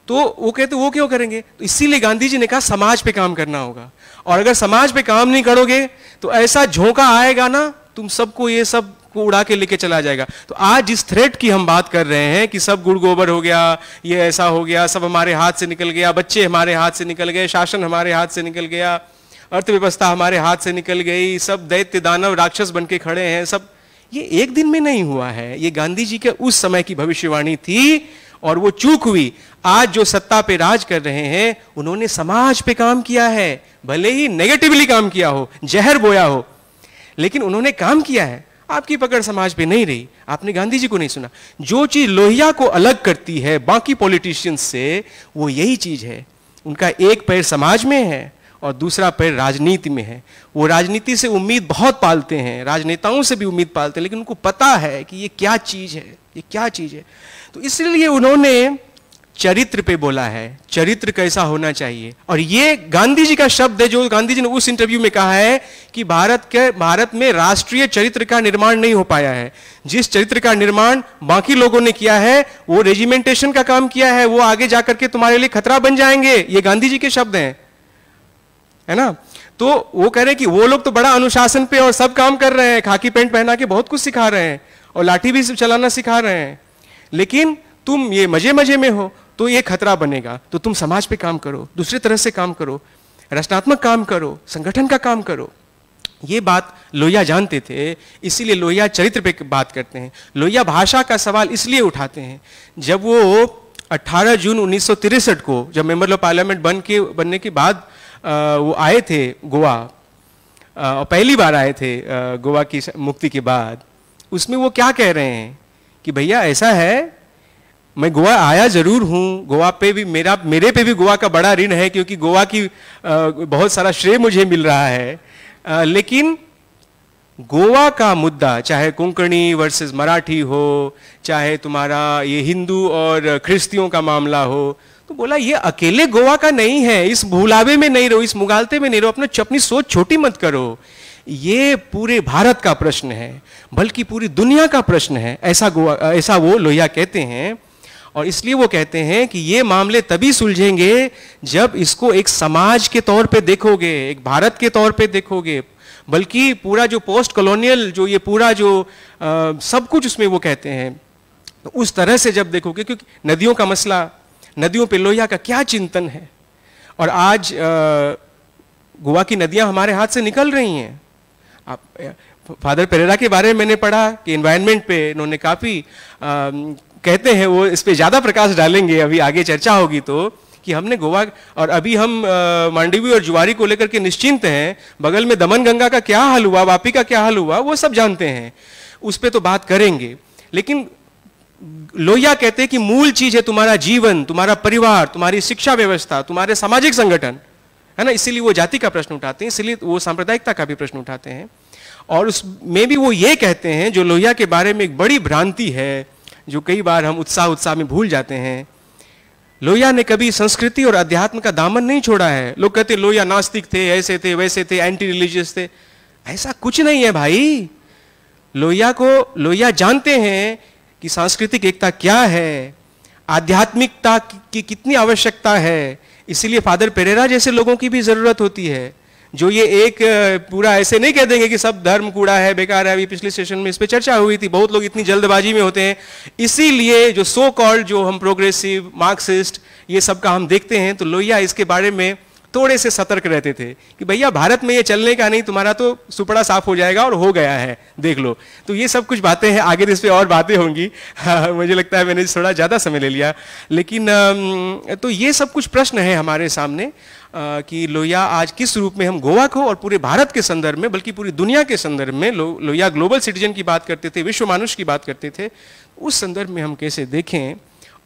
तो वो कहते वो क्यों करेंगे? तो इसीलिए गांधी जी ने कहा समाज पे काम करना होगा, और अगर समाज पे काम नहीं करोगे तो ऐसा झोंका आएगा ना, तुम सबको ये सब को उड़ा के लेके चला जाएगा। तो आज जिस थ्रेट की हम बात कर रहे हैं कि सब गुड़ गोबर हो गया, ये ऐसा हो गया, सब हमारे हाथ से निकल गया, बच्चे हमारे हाथ से निकल गए, शासन हमारे हाथ से निकल गया, अर्थव्यवस्था हमारे हाथ से निकल गई, सब दैत्य दानव राक्षस बन के खड़े हैं, सब ये एक दिन में नहीं हुआ है। ये गांधी जी के उस समय की भविष्यवाणी थी और वो चूक हुई। आज जो सत्ता पे राज कर रहे हैं उन्होंने समाज पे काम किया है, भले ही नेगेटिवली काम किया हो, जहर बोया हो, लेकिन उन्होंने काम किया है। आपकी पकड़ समाज पे नहीं रही, आपने गांधी जी को नहीं सुना। जो चीज लोहिया को अलग करती है बाकी पॉलिटिशियंस से, वो यही चीज है। उनका एक पैर समाज में है और दूसरा पैर राजनीति में है। वो राजनीति से उम्मीद बहुत पालते हैं, राजनेताओं से भी उम्मीद पालते हैं, लेकिन उनको पता है कि ये क्या चीज है, ये क्या चीज है। तो इसलिए उन्होंने चरित्र पे बोला है, चरित्र कैसा होना चाहिए। और ये गांधी जी का शब्द है जो गांधी जी ने उस इंटरव्यू में कहा है कि भारत में राष्ट्रीय चरित्र का निर्माण नहीं हो पाया है। जिस चरित्र का निर्माण बाकी लोगों ने किया है, वो रेजिमेंटेशन का काम किया है, वो आगे जाकर के तुम्हारे लिए खतरा बन जाएंगे। ये गांधी जी के शब्द हैं, है ना। तो वो कह रहे हैं कि वो लोग तो बड़ा अनुशासन पे और सब काम कर रहे हैं, खाकी पैंट पहना के बहुत कुछ सिखा रहे हैं और लाठी भी चलाना सिखा रहे हैं, लेकिन तुम ये मजे मजे में हो तो ये खतरा बनेगा। तो तुम समाज पे काम करो, दूसरी तरह से काम करो, रचनात्मक काम करो, संगठन का काम करो। ये बात लोहिया जानते थे, इसीलिए लोहिया चरित्र पे बात करते हैं। लोहिया भाषा का सवाल इसलिए उठाते हैं, जब वो 18 जून 1963 को जब मेंबर ऑफ पार्लियामेंट बनने के बाद वो आए थे गोवा, पहली बार आए थे गोवा की मुक्ति के बाद, उसमें वो क्या कह रहे हैं कि भैया ऐसा है, मैं गोवा आया जरूर हूँ, गोवा पे भी मेरे पे भी गोवा का बड़ा ऋण है, क्योंकि गोवा की बहुत सारा श्रेय मुझे मिल रहा है, लेकिन गोवा का मुद्दा, चाहे कोंकणी वर्सेस मराठी हो, चाहे तुम्हारा ये हिंदू और ख्रिस्तियों का मामला हो, तो बोला ये अकेले गोवा का नहीं है, इस भूलावे में नहीं रहो, इस मुगालते में नहीं रहो, अपनी सोच छोटी मत करो। ये पूरे भारत का प्रश्न है, बल्कि पूरी दुनिया का प्रश्न है, ऐसा वो लोहिया कहते हैं। और इसलिए वो कहते हैं कि ये मामले तभी सुलझेंगे जब इसको एक समाज के तौर पे देखोगे, एक भारत के तौर पे देखोगे, बल्कि पूरा जो पोस्ट कॉलोनियल जो ये पूरा जो सब कुछ उसमें वो कहते हैं, तो उस तरह से जब देखोगे, क्योंकि नदियों का मसला, नदियों पे लोहिया का क्या चिंतन है। और आज गोवा की नदियां हमारे हाथ से निकल रही हैं, फादर पेरेरा के बारे में मैंने पढ़ा कि एनवायरनमेंट पे इन्होंने काफ़ी कहते हैं, वो इस पे ज़्यादा प्रकाश डालेंगे, अभी आगे चर्चा होगी तो, कि हमने गोवा और अभी हम मांडवी और जुआरी को लेकर के निश्चिंत हैं, बगल में दमन गंगा का क्या हाल हुआ, वापी का क्या हाल हुआ, वो सब जानते हैं, उस पर तो बात करेंगे। लेकिन लोहिया कहते हैं कि मूल चीज है तुम्हारा जीवन, तुम्हारा परिवार, तुम्हारी शिक्षा व्यवस्था, तुम्हारे सामाजिक संगठन, है ना। इसीलिए वो जाति का प्रश्न उठाते हैं, इसीलिए वो सांप्रदायिकता का भी प्रश्न उठाते हैं। और उसमें भी वो ये कहते हैं, जो लोहिया के बारे में एक बड़ी भ्रांति है, जो कई बार हम उत्साह में भूल जाते हैं, लोहिया ने कभी संस्कृति और अध्यात्म का दामन नहीं छोड़ा है। लोग कहते हैं लोहिया नास्तिक थे, ऐसे थे, वैसे थे, एंटी रिलीजियस थे। ऐसा कुछ नहीं है भाई। लोहिया जानते हैं कि सांस्कृतिक एकता क्या है, आध्यात्मिकता की कितनी आवश्यकता है। इसीलिए फादर पेरेरा जैसे लोगों की भी जरूरत होती है, जो ये एक पूरा ऐसे नहीं कह देंगे कि सब धर्म कूड़ा है, बेकार है। अभी पिछले सेशन में इस पे चर्चा हुई थी, बहुत लोग इतनी जल्दबाजी में होते हैं। इसीलिए जो सो कॉल्ड, जो हम प्रोग्रेसिव, मार्क्सिस्ट, ये सब का हम देखते हैं, तो लोहिया इसके बारे में थोड़े से सतर्क रहते थे कि भैया भारत में ये चलने का नहीं, तुम्हारा तो सुपड़ा साफ हो जाएगा, और हो गया है, देख लो। तो ये सब कुछ बातें हैं, आगे इस पे और बातें होंगी। मुझे लगता है मैंने थोड़ा ज़्यादा समय ले लिया, लेकिन तो ये सब कुछ प्रश्न है हमारे सामने कि लोहिया आज किस रूप में हम गोवा को और पूरे भारत के संदर्भ में, बल्कि पूरी दुनिया के संदर्भ में, लोहिया ग्लोबल सिटीजन की बात करते थे, विश्व मानुष की बात करते थे, उस संदर्भ में हम कैसे देखें।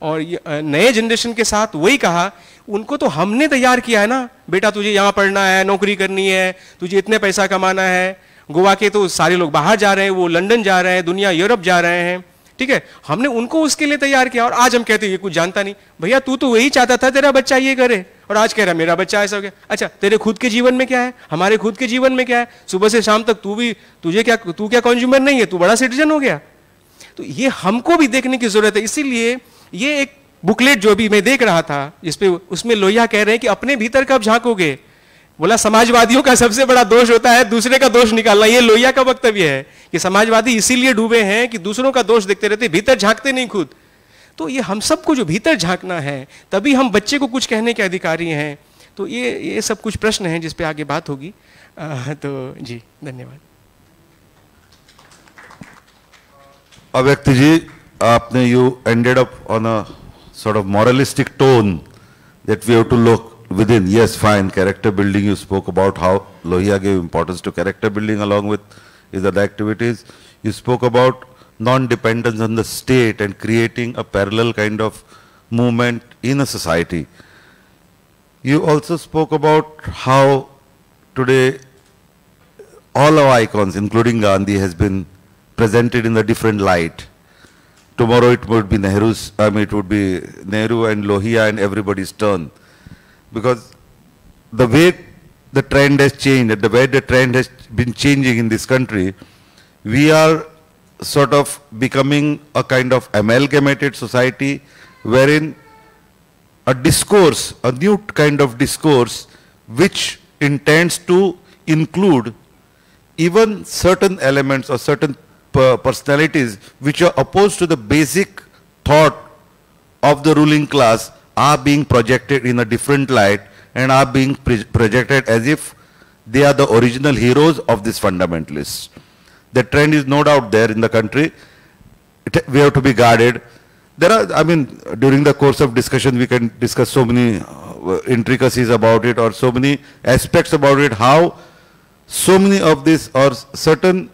और नए जनरेशन के साथ वही कहा, उनको तो हमने तैयार किया है ना, बेटा तुझे यहाँ पढ़ना है, नौकरी करनी है, तुझे इतने पैसा कमाना है। गोवा के तो सारे लोग बाहर जा रहे हैं, वो लंदन जा रहे हैं, दुनिया यूरोप जा रहे हैं, ठीक है। हमने उनको उसके लिए तैयार किया, और आज हम कहते हैं ये कुछ जानता नहीं। भैया तू तो वही चाहता था तेरा बच्चा ये करे, और आज कह रहा मेरा बच्चा ऐसा हो गया। अच्छा, तेरे खुद के जीवन में क्या है, हमारे खुद के जीवन में क्या है? सुबह से शाम तक तू क्या कंज्यूमर नहीं है, तू बड़ा सिटीजन हो गया। तो ये हमको भी देखने की जरूरत है। इसीलिए ये एक बुकलेट जो भी मैं देख रहा था, जिसपे उसमें लोहिया कह रहे हैं कि अपने भीतर कब झांकोगे। बोला समाजवादियों का सबसे बड़ा दोष होता है दूसरे का दोष निकालना। ये लोहिया का वक्तव्य है कि समाजवादी इसीलिए डूबे हैं कि दूसरों का दोष देखते रहते, भीतर झांकते नहीं खुद। तो ये हम सबको जो भीतर झांकना है, तभी हम बच्चे को कुछ कहने के अधिकारी हैं। तो ये सब कुछ प्रश्न हैं जिस पे आगे बात होगी। तो जी धन्यवाद। अव्यक्ति जी, आपने you ended up on a sort of moralistic tone that we have to look within. Yes, fine, character building, you spoke about how Lohiya gave importance to character building along with his other activities. You spoke about non-dependence on the state and creating a parallel kind of movement in a society. You also spoke about how today all our icons, including Gandhi, has been presented in a different light. Tomorrow it would be it would be Nehru and Lohiya and everybody's turn. Because the way the trend has changed, the way the trend has been changing in this country, we are sort of becoming a kind of amalgamated society wherein a discourse, a new kind of discourse, which intends to include even certain elements or certain personalities which are opposed to the basic thought of the ruling class are being projected in a different light and are being projected as if they are the original heroes of these fundamentalists. The trend is no doubt there in the country. We have to be guarded. There are, I mean, during the course of discussion we can discuss so many intricacies about it, or so many aspects about it, how so many of these or certain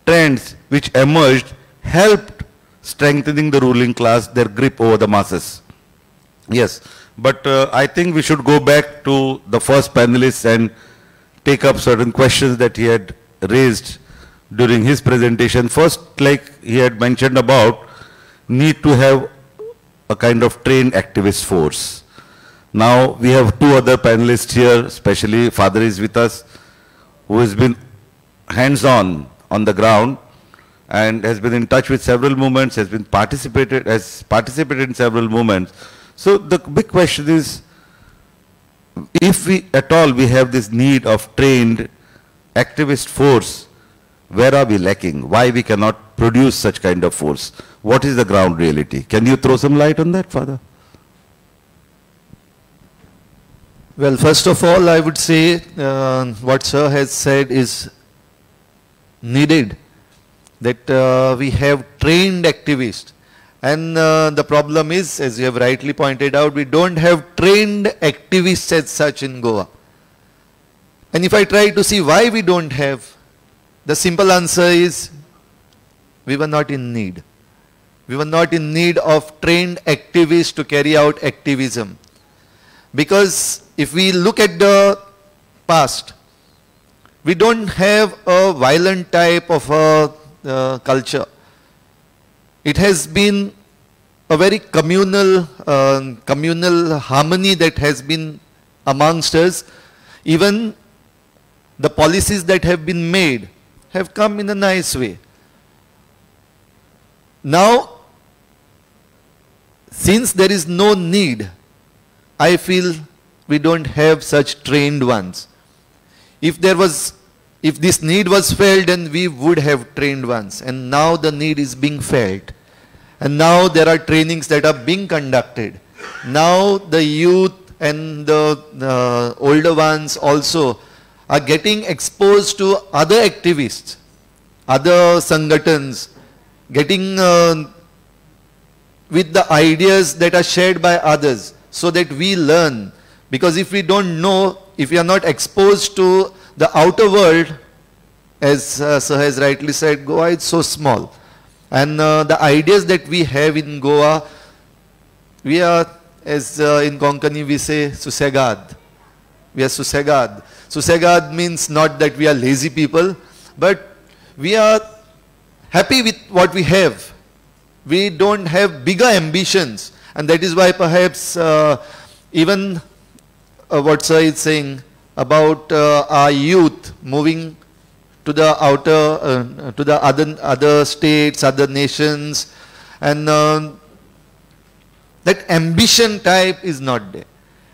trends which emerged helped strengthening the ruling class, their grip over the masses. Yes, but I think we should go back to the first panelist and take up certain questions that he had raised during his presentation. First, like he had mentioned about need to have a kind of trained activist force. Now we have two other panelists here, especially Father is with us, who has been hands-on on the ground and has been in touch with several movements, has participated in several movements. So the big question is, if we at all we have this need of trained activist force, where are we lacking? Why we cannot produce such kind of force? What is the ground reality? Can you throw some light on that, Father? Well, first of all, I would say what Sir has said is needed, that we have trained activists. And the problem is, as you have rightly pointed out, we don't have trained activists as such in Goa. And if I try to see why we don't have, the simple answer is we were not in need. We were not in need of trained activists to carry out activism. Because if we look at the past, we don't have a violent type of a culture. It has been a very communal harmony that has been amongst us. Even the policies that have been made have come in a nice way. Now, since there is no need, I feel we don't have such trained ones. If this need was felt, then we would have trained ones. And now the need is being felt. And now there are trainings that are being conducted. Now the youth and the older ones also are getting exposed to other activists, other sangatans, getting with the ideas that are shared by others, so that we learn. Because if we don't know, if we are not exposed to the outer world, as Sir has rightly said, Goa is so small. And the ideas that we have in Goa, we are, as in Konkani we say, susegad. We are susegad. Susegad means not that we are lazy people, but we are happy with what we have. We don't have bigger ambitions. And that is why perhaps even what Sir is saying about our youth moving to the outer, to the other states, other nations, and that ambition type is not there.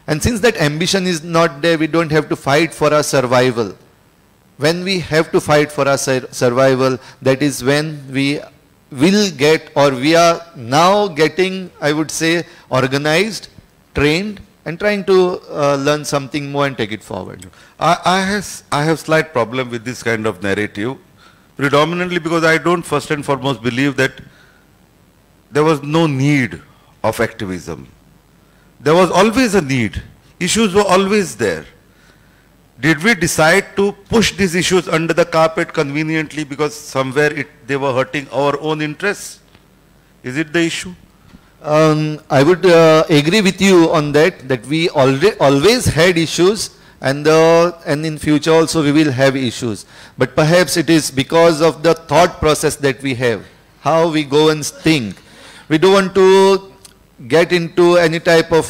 And since that ambition is not there, we don't have to fight for our survival. When we have to fight for our survival, that is when we will get, or we are now getting, I would say, organized, trained, and trying to learn something more and take it forward. I have slight problem with this kind of narrative, predominantly because I don't first and foremost believe that there was no need of activism. There was always a need. Issues were always there. Did we decide to push these issues under the carpet conveniently because somewhere they were hurting our own interests? Is it the issue? I would agree with you on that we always had issues, and in future also we will have issues. But perhaps it is because of the thought process that we have, how we go and think. We don't want to get into any type of,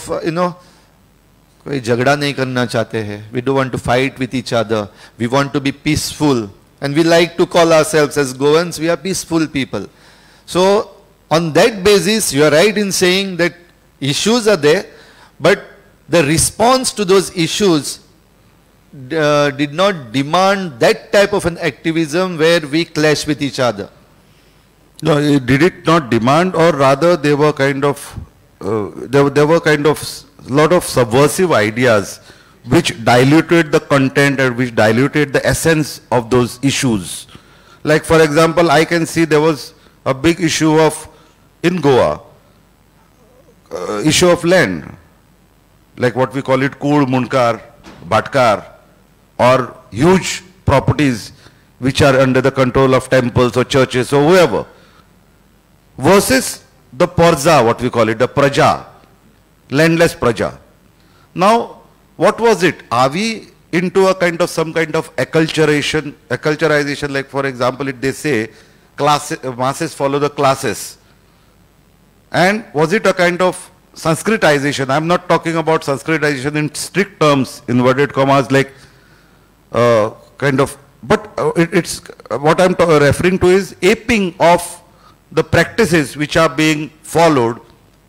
कोई झगड़ा नहीं करना चाहते हैं. We don't want to fight with each other. We want to be peaceful. And we like to call ourselves as Goans, we are peaceful people. So, on that basis, you are right in saying that issues are there, but the response to those issues did not demand that type of an activism where we clash with each other. No, did it not demand, or rather they were kind of, there were kind of lot of subversive ideas which diluted the content and which diluted the essence of those issues. Like for example, I can see there was a big issue of, in Goa, issue of land, like what we call it, Kood, Munkar, Bhatkar, or huge properties which are under the control of temples or churches or whoever, versus the Parja, what we call it, the Praja, landless Praja. Now, what was it? Are we into a kind of some kind of acculturization, like for example, they say masses follow the classes. And was it a kind of Sanskritization? I'm not talking about Sanskritization in strict terms, inverted commas, like kind of, but it's what I'm referring to is aping of the practices which are being followed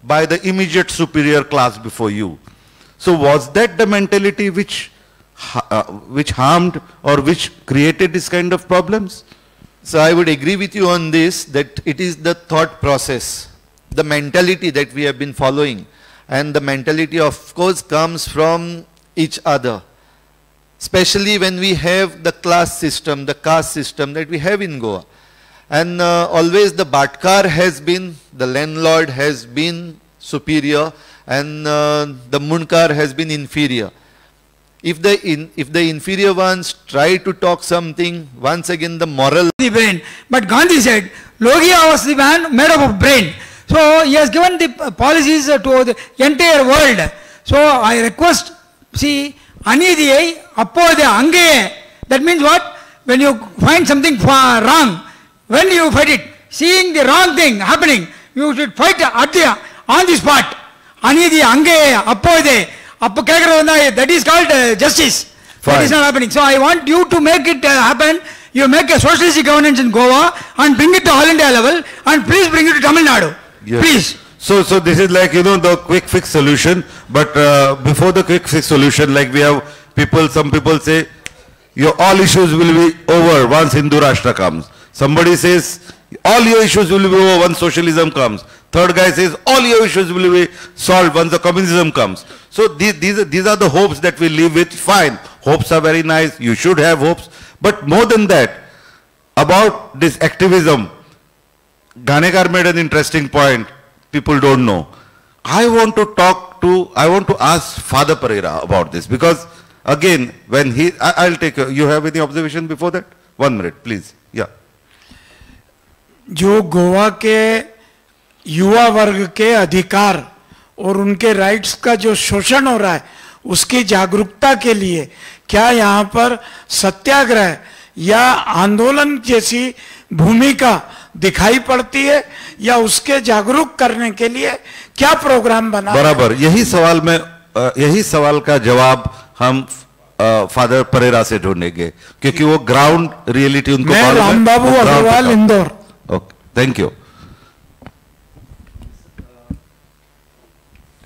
by the immediate superior class before you. So was that the mentality which harmed or which created this kind of problems? So I would agree with you on this, that it is the thought process, the mentality that we have been following, and the mentality of course comes from each other. especially when we have the class system, the caste system that we have in Goa. And always the Batkar has been, the landlord has been superior, and the Munkar has been inferior. If the inferior ones try to talk something, once again the moral... The brain. But Gandhi said, Logia was the man made up of brain. So he has given the policies to the entire world. So I request, see, Anidiyai appode ange. That means what? When you find something wrong, when you fight it, seeing the wrong thing happening, you should fight on the spot. Anidi ange appode. That is called justice. Fine. That is not happening. So I want you to make it happen. You make a socialist governance in Goa and bring it to all India level, and please bring it to Tamil Nadu. Yes. Please. So this is like, the quick fix solution. But before the quick fix solution, like we have people, some people say, all issues will be over once Hindu Rashtra comes. Somebody says, all your issues will be over once socialism comes. Third guy says, all your issues will be solved once the communism comes. So these are the hopes that we live with. Fine. Hopes are very nice. You should have hopes. But more than that, about this activism, Ganekar made an interesting point. People don't know. I want to ask Father Pereira about this, because again, when I'll take, you have any observation before that? 1 minute, please. Yeah. जो गोवा के युवा वर्ग के अधिकार और उनके rights का जो शोषण हो रहा है, उसकी जागरूकता के लिए क्या यहाँ पर सत्याग्रह या आंदोलन जैसी भूमिका दिखाई पड़ती है, या उसके जागरूक करने के लिए क्या प्रोग्राम बना? बराबर, यही सवाल का जवाब हम फादर परेरा से ढूंढेंगे, क्योंकि वो ग्राउंड रियलिटी उनको मैं Rambabu Agarwal, Indore. Okay, thank you.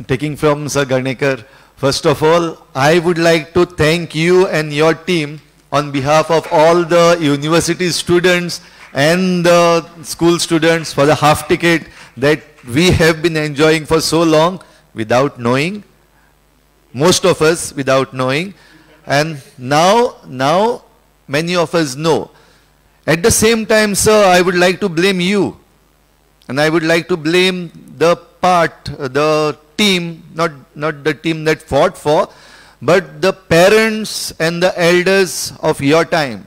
Taking from Sir Ganekar, first of all, I would like to thank you and your team on behalf of all the university students and the school students for the half ticket that we have been enjoying for so long without knowing, most of us without knowing, and now many of us know. At the same time, sir, I would like to blame you, and I would like to blame the team, not the team that fought for, but the parents and the elders of your time,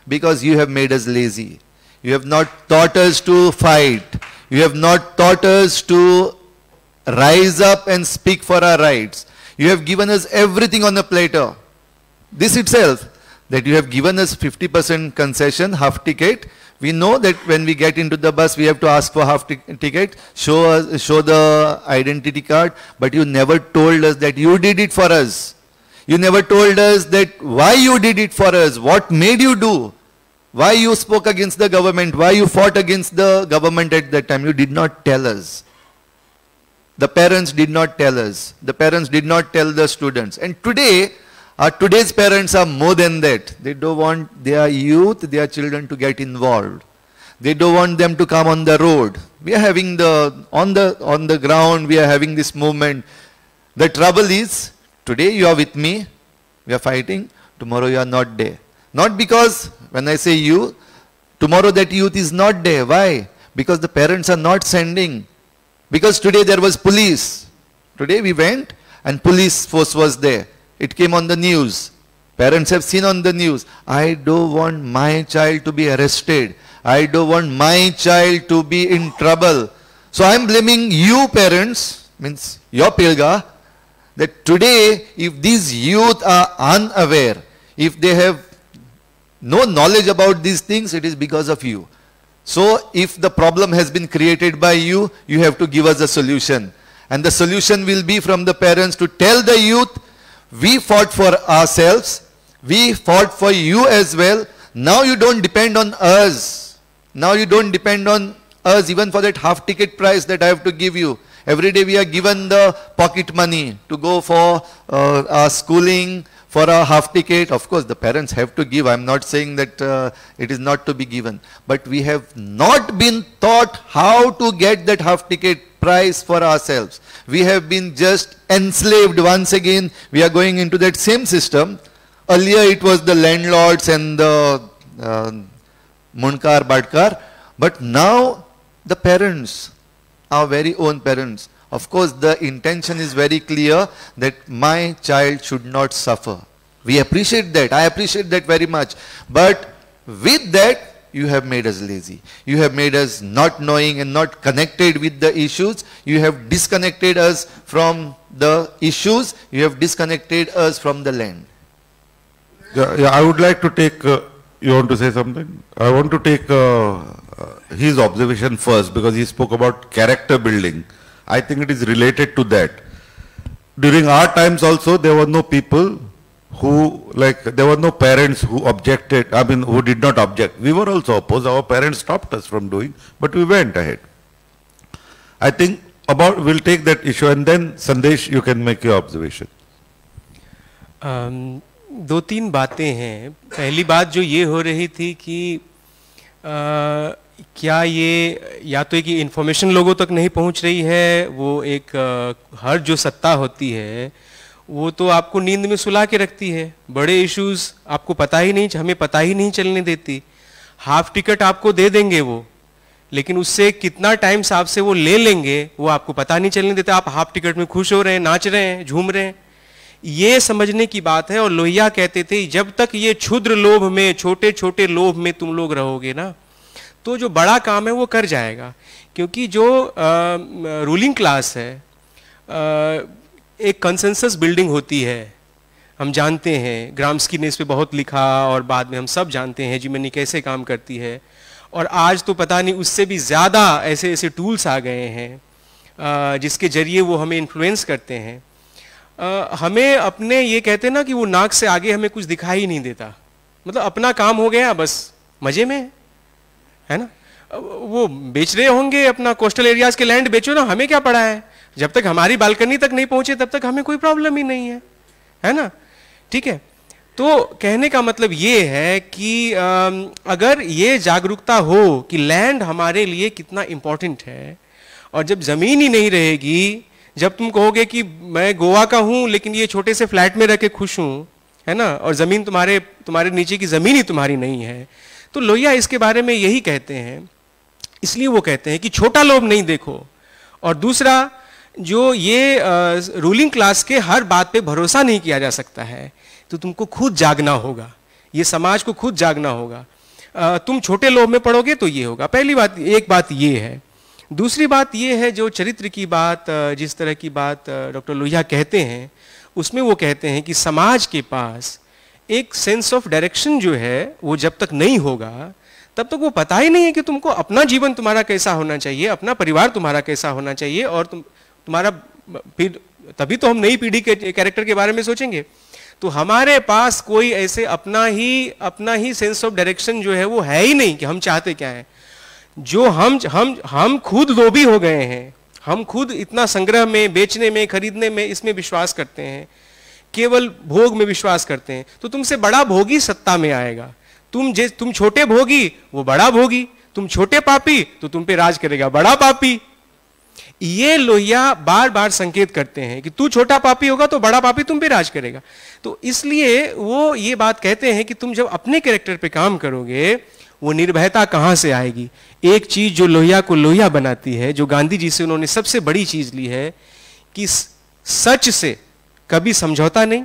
because you have made us lazy. You have not taught us to fight. You have not taught us to rise up and speak for our rights. You have given us everything on a platter. This itself, that you have given us 50% concession, half ticket. We know that when we get into the bus, we have to ask for half ticket, show the identity card, but you never told us that you did it for us. You never told us that why you did it for us, what made you do, why you spoke against the government, why you fought against the government at that time. You did not tell us. The parents did not tell us. The parents did not tell the students. And today, today's parents are more than that. They don't want their youth, their children to get involved. They don't want them to come on the road. We are having on the ground, we are having this movement. The trouble is, today you are with me, we are fighting, tomorrow you are not there. Not because, when I say you, tomorrow that youth is not there. Why? Because the parents are not sending. Because today there was police. Today we went and police force was there. It came on the news. Parents have seen on the news. I don't want my child to be arrested. I don't want my child to be in trouble. So I am blaming you parents, means your Pilga, that today if these youth are unaware, if they have no knowledge about these things, it is because of you. So if the problem has been created by you, you have to give us a solution. And the solution will be from the parents to tell the youth, we fought for ourselves, we fought for you as well. Now you don't depend on us. Now you don't depend on us even for that half ticket price that I have to give you. Every day we are given the pocket money to go for our schooling, for a half ticket. Of course the parents have to give. I am not saying that it is not to be given. But we have not been taught how to get that half ticket price for ourselves. We have been just enslaved once again. We are going into that same system. Earlier it was the landlords and the Munkar, Badkar, but now the parents, our very own parents. Of course, the intention is very clear that my child should not suffer. We appreciate that. I appreciate that very much. But with that, you have made us lazy. You have made us not knowing and not connected with the issues. You have disconnected us from the issues. You have disconnected us from the land. Yeah, I would like to take, you want to say something? I want to take his observation first, because he spoke about character building. I think it is related to that. During our times also, there were no people who, there were no parents who objected, who did not object. We were also opposed. Our parents stopped us from doing, but we went ahead. I think we'll take that issue, and then Sandesh, you can make your observation. दो तीन बातें हैं. पहली बात जो ये हो रही थी कि क्या ये या तो एक इन्फॉर्मेशन लोगों तक नहीं पहुंच रही है, वो एक हर जो सत्ता होती है वो तो आपको नींद में सुला के रखती है. बड़े इश्यूज आपको पता ही नहीं, हमें पता ही नहीं चलने देती. हाफ टिकट आपको दे देंगे वो, लेकिन उससे कितना टाइम आपसे वो ले लेंगे वो आपको पता नहीं चलने देता. आप हाफ टिकट में खुश हो रहे हैं, नाच रहे हैं, झूम रहे हैं. ये समझने की बात है. और लोहिया कहते थे जब तक ये क्षुद्र लोभ में, छोटे छोटे लोभ में तुम लोग रहोगे ना, तो जो बड़ा काम है वो कर जाएगा. क्योंकि जो रूलिंग क्लास है, एक कंसेंसस बिल्डिंग होती है. हम जानते हैं, ग्राम्स्की ने इस पे बहुत लिखा, और बाद में हम सब जानते हैं हेजीमनी कैसे काम करती है. और आज तो पता नहीं उससे भी ज़्यादा ऐसे ऐसे टूल्स आ गए हैं जिसके जरिए वो हमें इन्फ्लुएंस करते हैं. हमें अपने ये कहते हैं ना कि वो नाक से आगे हमें कुछ दिखाई ही नहीं देता. मतलब अपना काम हो गया, बस मजे में है ना. वो बेच रहे होंगे अपना कोस्टल एरियाज के लैंड, बेचो ना, हमें क्या पड़ा है. जब तक हमारी बालकनी तक नहीं पहुंचे तब तक हमें कोई प्रॉब्लम ही नहीं है ना. ठीक है. तो कहने का मतलब ये है कि अगर ये जागरूकता हो कि लैंड हमारे लिए कितना इंपॉर्टेंट है, और जब जमीन ही नहीं रहेगी, जब तुम कहोगे कि मैं गोवा का हूं लेकिन ये छोटे से फ्लैट में रह के खुश हूं, है ना, और जमीन तुम्हारे नीचे की जमीन ही तुम्हारी नहीं है. तो लोहिया इसके बारे में यही कहते हैं. इसलिए वो कहते हैं कि छोटा लोभ नहीं देखो. और दूसरा, जो ये रूलिंग क्लास के हर बात पे भरोसा नहीं किया जा सकता है, तो तुमको खुद जागना होगा. ये समाज को खुद जागना होगा. तुम छोटे लोभ में पड़ोगे तो ये होगा. पहली बात, एक बात ये है. दूसरी बात ये है, जो चरित्र की बात, जिस तरह की बात डॉक्टर लोहिया कहते हैं, उसमें वो कहते हैं कि समाज के पास एक सेंस ऑफ डायरेक्शन जो है वो जब तक नहीं होगा तब तक वो पता ही नहीं है कि तुमको अपना जीवन तुम्हारा कैसा होना चाहिए, अपना परिवार तुम्हारा कैसा होना चाहिए. और तुम्हारा फिर तभी तो हम नई पीढ़ी के कैरेक्टर के बारे में सोचेंगे. तो हमारे पास कोई ऐसे अपना ही सेंस ऑफ डायरेक्शन जो है वो है ही नहीं कि हम चाहते क्या है. जो हम खुद लोभी हो गए हैं. हम खुद इतना संग्रह में, बेचने में, खरीदने में, इसमें विश्वास करते हैं, केवल भोग में विश्वास करते हैं. तो तुमसे बड़ा भोगी सत्ता में आएगा. तुम छोटे भोगी, वो बड़ा भोगी. तुम छोटे पापी, तो तुम पे राज करेगा बड़ा पापी. ये लोहिया बार बार संकेत करते हैं कि तू छोटा पापी होगा तो बड़ा पापी तुम पे राज करेगा. तो इसलिए वो ये बात कहते हैं कि तुम जब अपने कैरेक्टर पे काम करोगे, वो निर्भयता कहां से आएगी. एक चीज जो लोहिया को लोहिया बनाती है, जो गांधी जी से उन्होंने सबसे बड़ी चीज ली है, कि सच से कभी समझौता नहीं,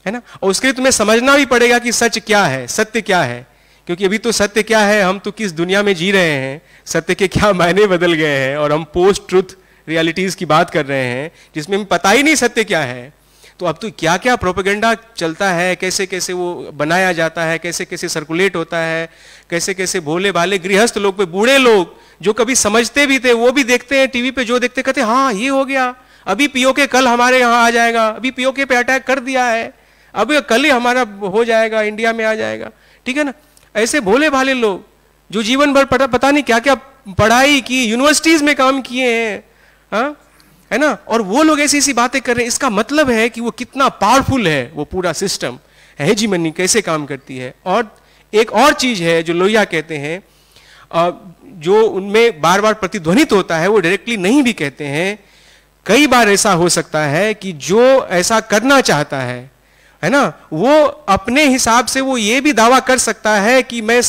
है ना. और उसके लिए तुम्हें समझना भी पड़ेगा कि सच क्या है, सत्य क्या है. क्योंकि अभी तो सत्य क्या है, हम तो किस दुनिया में जी रहे हैं, सत्य के क्या मायने बदल गए हैं, और हम पोस्ट ट्रुथ रियलिटीज की बात कर रहे हैं जिसमें हमें पता ही नहीं सत्य क्या है. तो अब तो क्या क्या प्रोपेगेंडा चलता है, कैसे कैसे वो बनाया जाता है, कैसे कैसे सर्कुलेट होता है, कैसे कैसे भोले भाले गृहस्थ लोग पे, बूढ़े लोग जो कभी समझते भी थे वो भी देखते हैं टीवी पे, जो देखते कहते हाँ ये हो गया, अभी पीओके कल हमारे यहाँ आ जाएगा, अभी पीओके पे अटैक कर दिया है, अभी कल ही हमारा हो जाएगा, इंडिया में आ जाएगा. ठीक है ना. ऐसे भोले भाले लोग जो जीवन भर पता नहीं क्या क्या पढ़ाई की, यूनिवर्सिटीज में काम किए हैं, हाँ, है ना, और वो लोग ऐसी ऐसी बातें कर रहे हैं. इसका मतलब है कि वो कितना पावरफुल है वो पूरा सिस्टम, हेजीमनी कैसे काम करती है. और एक और चीज है जो लोहिया कहते हैं, जो उनमें बार बार प्रतिध्वनित होता है, वो डायरेक्टली नहीं भी कहते हैं. कई बार ऐसा हो सकता है कि जो ऐसा करना चाहता है है ना, वो अपने हिसाब से वो ये भी दावा कर सकता है कि मैं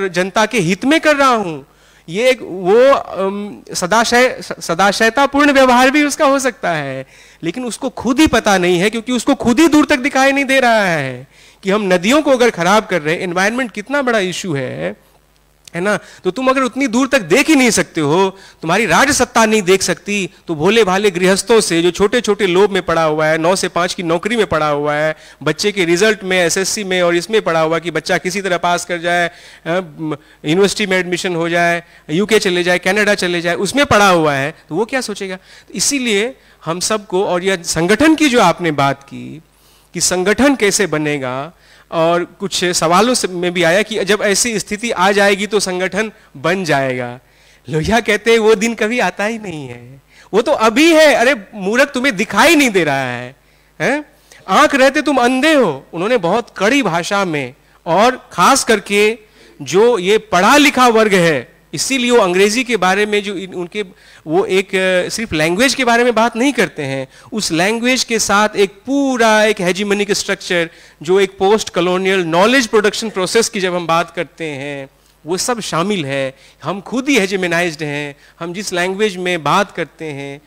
जनता के हित में कर रहा हूं। ये वो सदाशयतापूर्ण व्यवहार भी उसका हो सकता है, लेकिन उसको खुद ही पता नहीं है, क्योंकि उसको खुद ही दूर तक दिखाई नहीं दे रहा है कि हम नदियों को अगर खराब कर रहे हैं, एनवायरनमेंट कितना बड़ा इश्यू है ना। तो तुम अगर उतनी दूर तक देख ही नहीं सकते हो, तुम्हारी राजसत्ता नहीं देख सकती, तो भोले भाले गृहस्थों से जो छोटे छोटे लोभ में पड़ा हुआ है, 9 से 5 की नौकरी में पड़ा हुआ है, बच्चे के रिजल्ट में, एसएससी में और इसमें पड़ा हुआ कि बच्चा किसी तरह पास कर जाए, यूनिवर्सिटी में एडमिशन हो जाए, यूके चले जाए, कनाडा चले जाए, उसमें पड़ा हुआ है, तो वो क्या सोचेगा। इसीलिए हम सबको, और यह संगठन की जो आपने बात की कि संगठन कैसे बनेगा, और कुछ सवालों में भी आया कि जब ऐसी स्थिति आ जाएगी तो संगठन बन जाएगा। लोहिया कहते हैं वो दिन कभी आता ही नहीं है, वो तो अभी है। अरे मूर्ख, तुम्हें दिखाई नहीं दे रहा है? आंख रहते तुम अंधे हो। उन्होंने बहुत कड़ी भाषा में, और खास करके जो ये पढ़ा लिखा वर्ग है, इसीलिए वो अंग्रेजी के बारे में जो उनके, वो एक सिर्फ लैंग्वेज के बारे में बात नहीं करते हैं, उस लैंग्वेज के साथ एक पूरा एक हेजिमोनिक स्ट्रक्चर, जो एक post colonial knowledge production process की जब हम बात करते हैं, वो सब शामिल है। हम खुद ही हेजिमनाइज्ड हैं, हम जिस लैंग्वेज में बात करते हैं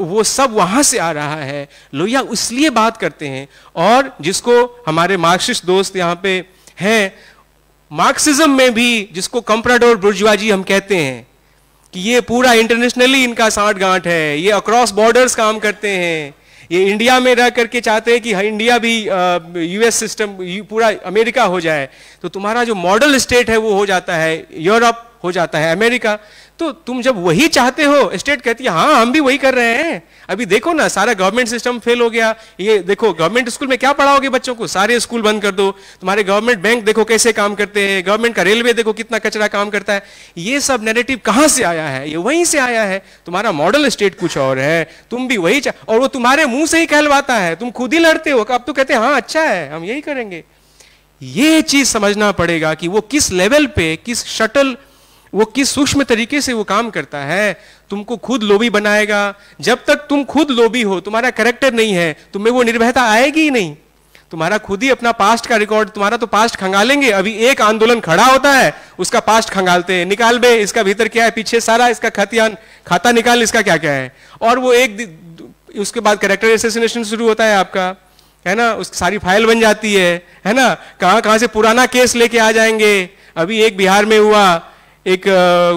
वो सब वहां से आ रहा है। लोहिया इसलिए बात करते हैं, और जिसको हमारे मार्क्सिस्ट दोस्त यहाँ पे हैं, मार्क्सिज्म में भी जिसको कंप्राडोर बुर्जुआजी हम कहते हैं कि ये पूरा इंटरनेशनली इनका साठ गांठ है, ये अक्रॉस बॉर्डर्स काम करते हैं, ये इंडिया में रह करके चाहते हैं कि इंडिया भी यूएस सिस्टम, पूरा अमेरिका हो जाए, तो तुम्हारा जो मॉडल स्टेट है वो हो जाता है यूरोप, हो जाता है अमेरिका। तो तुम जब वही चाहते हो, स्टेट कहती है हाँ हम भी वही कर रहे हैं। अभी देखो ना, सारा गवर्नमेंट सिस्टम फेल हो गया। ये देखो, गवर्नमेंट स्कूल में क्या पढ़ाओगे बच्चों को? सारे स्कूल बंद कर दो। तुम्हारे गवर्नमेंट बैंक देखो कैसे काम करते हैं, गवर्नमेंट का रेलवे देखो कितना कचरा काम करता है। ये सब नैरेटिव कहां से आया है? ये वहीं से आया है। तुम्हारा मॉडल स्टेट कुछ और है, तुम भी वही और वो तुम्हारे मुंह से ही कहलवाता है, तुम खुद ही लड़ते हो। अब तो कहते हैं हाँ अच्छा है, हम यही करेंगे। ये चीज समझना पड़ेगा कि वो किस लेवल पे, किस शटल, वो किस सूक्ष्म तरीके से वो काम करता है। तुमको खुद लोभी बनाएगा। जब तक तुम खुद लोभी हो, तुम्हारा कैरेक्टर नहीं है, तुम्हें वो निर्भयता आएगी ही नहीं। तुम्हारा खुद ही अपना पास्ट का रिकॉर्ड, तुम्हारा तो पास्ट खंगालेंगे। अभी एक आंदोलन खड़ा होता है, उसका पास्ट खंगालते हैं, निकाल बे इसका भीतर क्या है, पीछे सारा इसका खाता निकाल, इसका क्या क्या है। और वो उसके बाद कैरेक्टर एसेसिनेशन शुरू होता है आपका, है ना, उसकी सारी फाइल बन जाती है ना, कहां कहां से पुराना केस लेके आ जाएंगे। अभी एक बिहार में हुआ, एक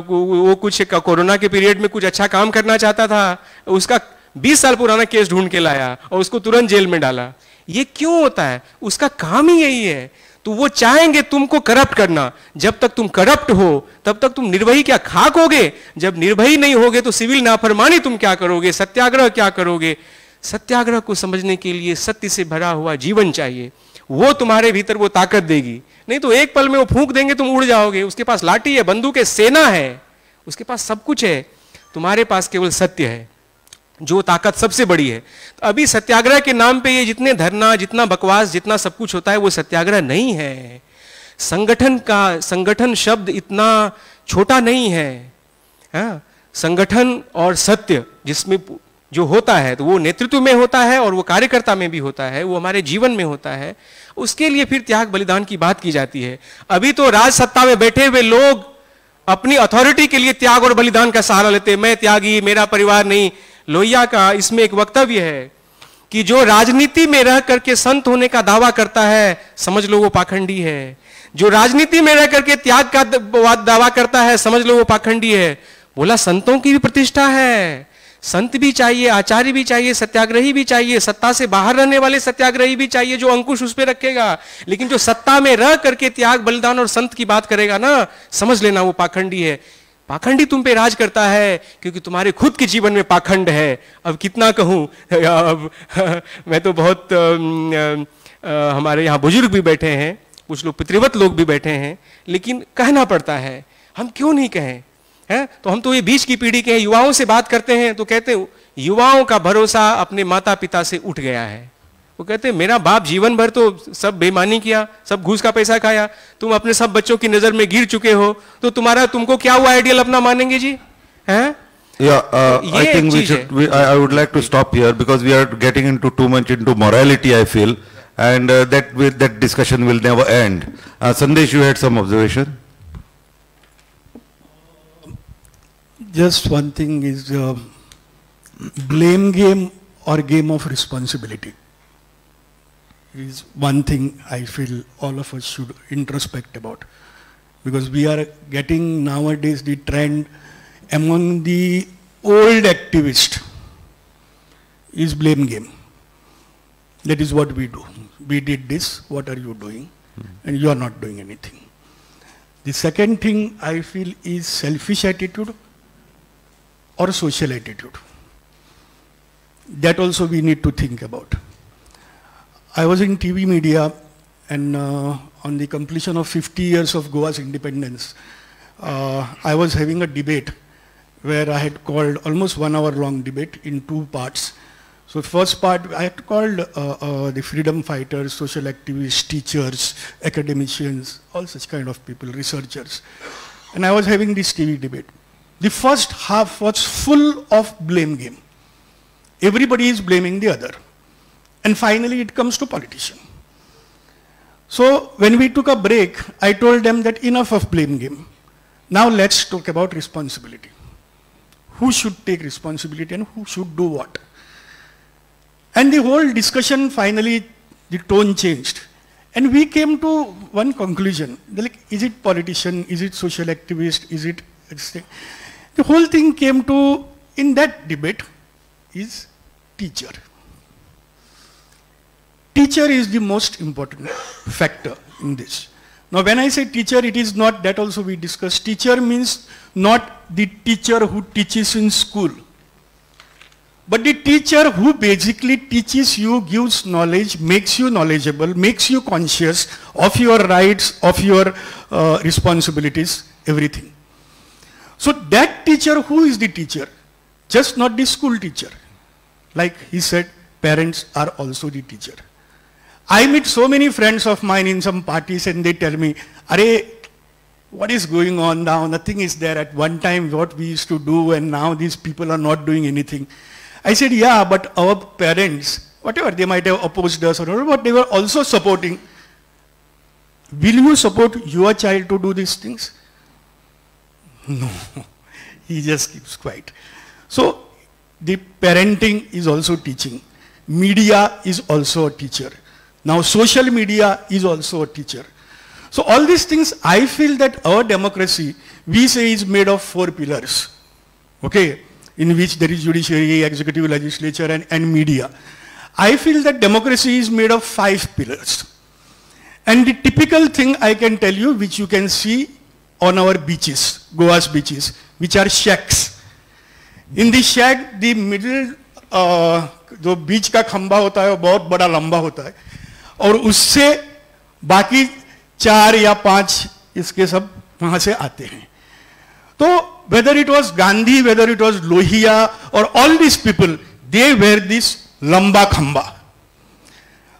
वो कुछ कोरोना के पीरियड में कुछ अच्छा काम करना चाहता था, उसका 20 साल पुराना केस ढूंढ के लाया और उसको तुरंत जेल में डाला। ये क्यों होता है? उसका काम ही यही है। तो वो चाहेंगे तुमको करप्ट करना। जब तक तुम करप्ट हो तब तक तुम निर्भयी क्या खाक होगे? जब निर्भयी नहीं होगे तो सिविल नाफरमानी तुम क्या करोगे, सत्याग्रह क्या करोगे? सत्याग्रह को समझने के लिए सत्य से भरा हुआ जीवन चाहिए। वो तुम्हारे भीतर वो ताकत देगी। नहीं तो एक पल में वो फूंक देंगे, तुम उड़ जाओगे। उसके पास लाठी है, बंदूक है, सेना है, उसके पास सब कुछ है, तुम्हारे पास केवल सत्य है, जो ताकत सबसे बड़ी है। तो अभी सत्याग्रह के नाम पे ये जितने धरना, जितना बकवास, जितना सब कुछ होता है, वो सत्याग्रह नहीं है। संगठन शब्द इतना छोटा नहीं है। हाँ? संगठन और सत्य जिसमें जो होता है, तो वो नेतृत्व में होता है और वो कार्यकर्ता में भी होता है, वो हमारे जीवन में होता है। उसके लिए फिर त्याग बलिदान की बात की जाती है। अभी तो राज सत्ता में बैठे हुए लोग अपनी अथॉरिटी के लिए त्याग और बलिदान का सहारा लेते हैं। मैं त्यागी, मेरा परिवार नहीं। लोहिया का इसमें एक वक्तव्य है कि जो राजनीति में रह करके संत होने का दावा करता है, समझ लो वो पाखंडी है। जो राजनीति में रह करके त्याग का दावा करता है, समझ लो वो पाखंडी है। बोला संतों की भी प्रतिष्ठा है, संत भी चाहिए, आचार्य भी चाहिए, सत्याग्रही भी चाहिए, सत्ता से बाहर रहने वाले सत्याग्रही भी चाहिए जो अंकुश उस पर रखेगा। लेकिन जो सत्ता में रह करके त्याग, बलिदान और संत की बात करेगा ना, समझ लेना वो पाखंडी है। पाखंडी तुम पे राज करता है क्योंकि तुम्हारे खुद के जीवन में पाखंड है। अब कितना कहूं, अब मैं तो बहुत हमारे यहाँ बुजुर्ग भी बैठे हैं, कुछ लोग पितृवत लोग भी बैठे हैं, लेकिन कहना पड़ता है। हम क्यों नहीं कहें? है? तो हम तो ये बीच की पीढ़ी के युवाओं से बात करते हैं तो कहते हैं युवाओं का भरोसा अपने माता पिता से उठ गया है। वो कहते हैं मेरा बाप जीवन भर तो सब बेईमानी किया, सब घूस का पैसा खाया, तुम अपने सब बच्चों की नजर में गिर चुके हो, तो तुमको क्या हुआ आइडियल अपना मानेंगे जी? हैं? I think I would like to stop here because we are getting into too much into morality, I feel, and that discussion will never end. Sandesh, you had some observation? Just one thing is blame game or game of responsibility is one thing I feel all of us should introspect about, because we are getting nowadays the trend among the old activists is blame game. That is what we do. We did this, what are you doing? And you are not doing anything. The second thing I feel is selfish attitude or social attitude. That also we need to think about. I was in TV media, and on the completion of 50 years of Goa's independence, I was having a debate where I had called almost 1 hour long debate in 2 parts. So first part, I had called the freedom fighters, social activists, teachers, academicians, all such kind of people, researchers. And I was having this TV debate. The first half was full of blame game. Everybody is blaming the other. And finally it comes to politician. So when we took a break, I told them that enough of blame game. Now let's talk about responsibility. Who should take responsibility and who should do what? And the whole discussion, finally, the tone changed. And we came to one conclusion. Like, is it politician? Is it social activist? Is it... The whole thing came to, in that debate, is teacher. Teacher is the most important factor in this. Now, when I say teacher, it is not that also we discussed. Teacher means not the teacher who teaches in school, but the teacher who basically teaches you, gives knowledge, makes you knowledgeable, makes you conscious of your rights, of your responsibilities, everything. So that teacher, who is the teacher? Just not the school teacher. Like he said, parents are also the teacher. I meet so many friends of mine in some parties and they tell me, "Arey, what is going on now? Nothing is there. At one time what we used to do and now these people are not doing anything." I said, yeah, but our parents, whatever, they might have opposed us or whatever, but they were also supporting. Will you support your child to do these things? No, he just keeps quiet. So the parenting is also teaching. Media is also a teacher. Now social media is also a teacher. So all these things, I feel that our democracy, we say, is made of 4 pillars. Okay? In which there is judiciary, executive, legislature, and media. I feel that democracy is made of 5 pillars. And the typical thing I can tell you, which you can see on our beaches, Goa's beaches, which are shacks. In the shack, the middle, जो बीच का खंबा होता है वो बहुत बड़ा लंबा होता है और उससे बाकी 4 या 5 इसके सब वहां से आते हैं. तो whether it was Gandhi, whether it was Lohia, or all these people, they wear this लंबा खंबा.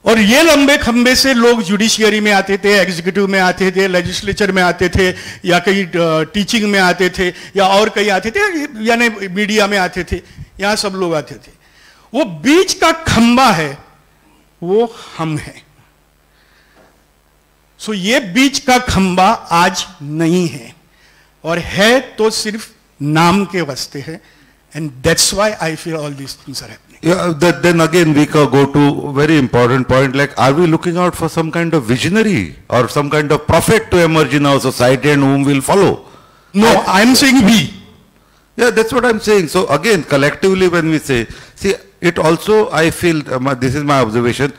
और ये लंबे खंबे से लोग जुडिशियरी में आते थे, एग्जीक्यूटिव में आते थे, लेजिस्लेचर में आते थे, या कहीं टीचिंग में आते थे, या और कहीं आते थे, यानी मीडिया में आते थे, यहाँ सब लोग आते थे. वो बीच का खंबा है, वो हम हैं. सो ये बीच का खंबा आज नहीं है, और है तो सिर्फ नाम के वास्ते है. And that's why I feel all these things are happening. Yeah, then again we can go to a very important point, like, are we looking out for some kind of visionary or some kind of prophet to emerge in our society and whom we'll follow? No, I'm saying we. Yeah, that's what I'm saying. So again, collectively when we say, see, it also, I feel, this is my observation,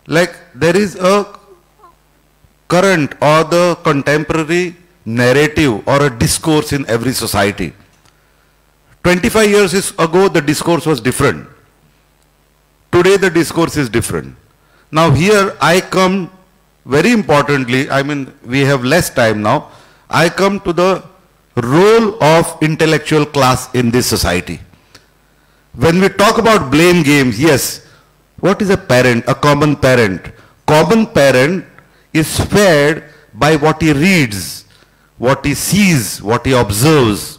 like there is a current or the contemporary narrative or a discourse in every society. 25 years ago, the discourse was different. Today, the discourse is different. Now here, I come very importantly, I mean, we have less time now, I come to the role of intellectual class in this society. When we talk about blame games, yes, what is a parent, a common parent? Common parent is fed by what he reads, what he sees, what he observes.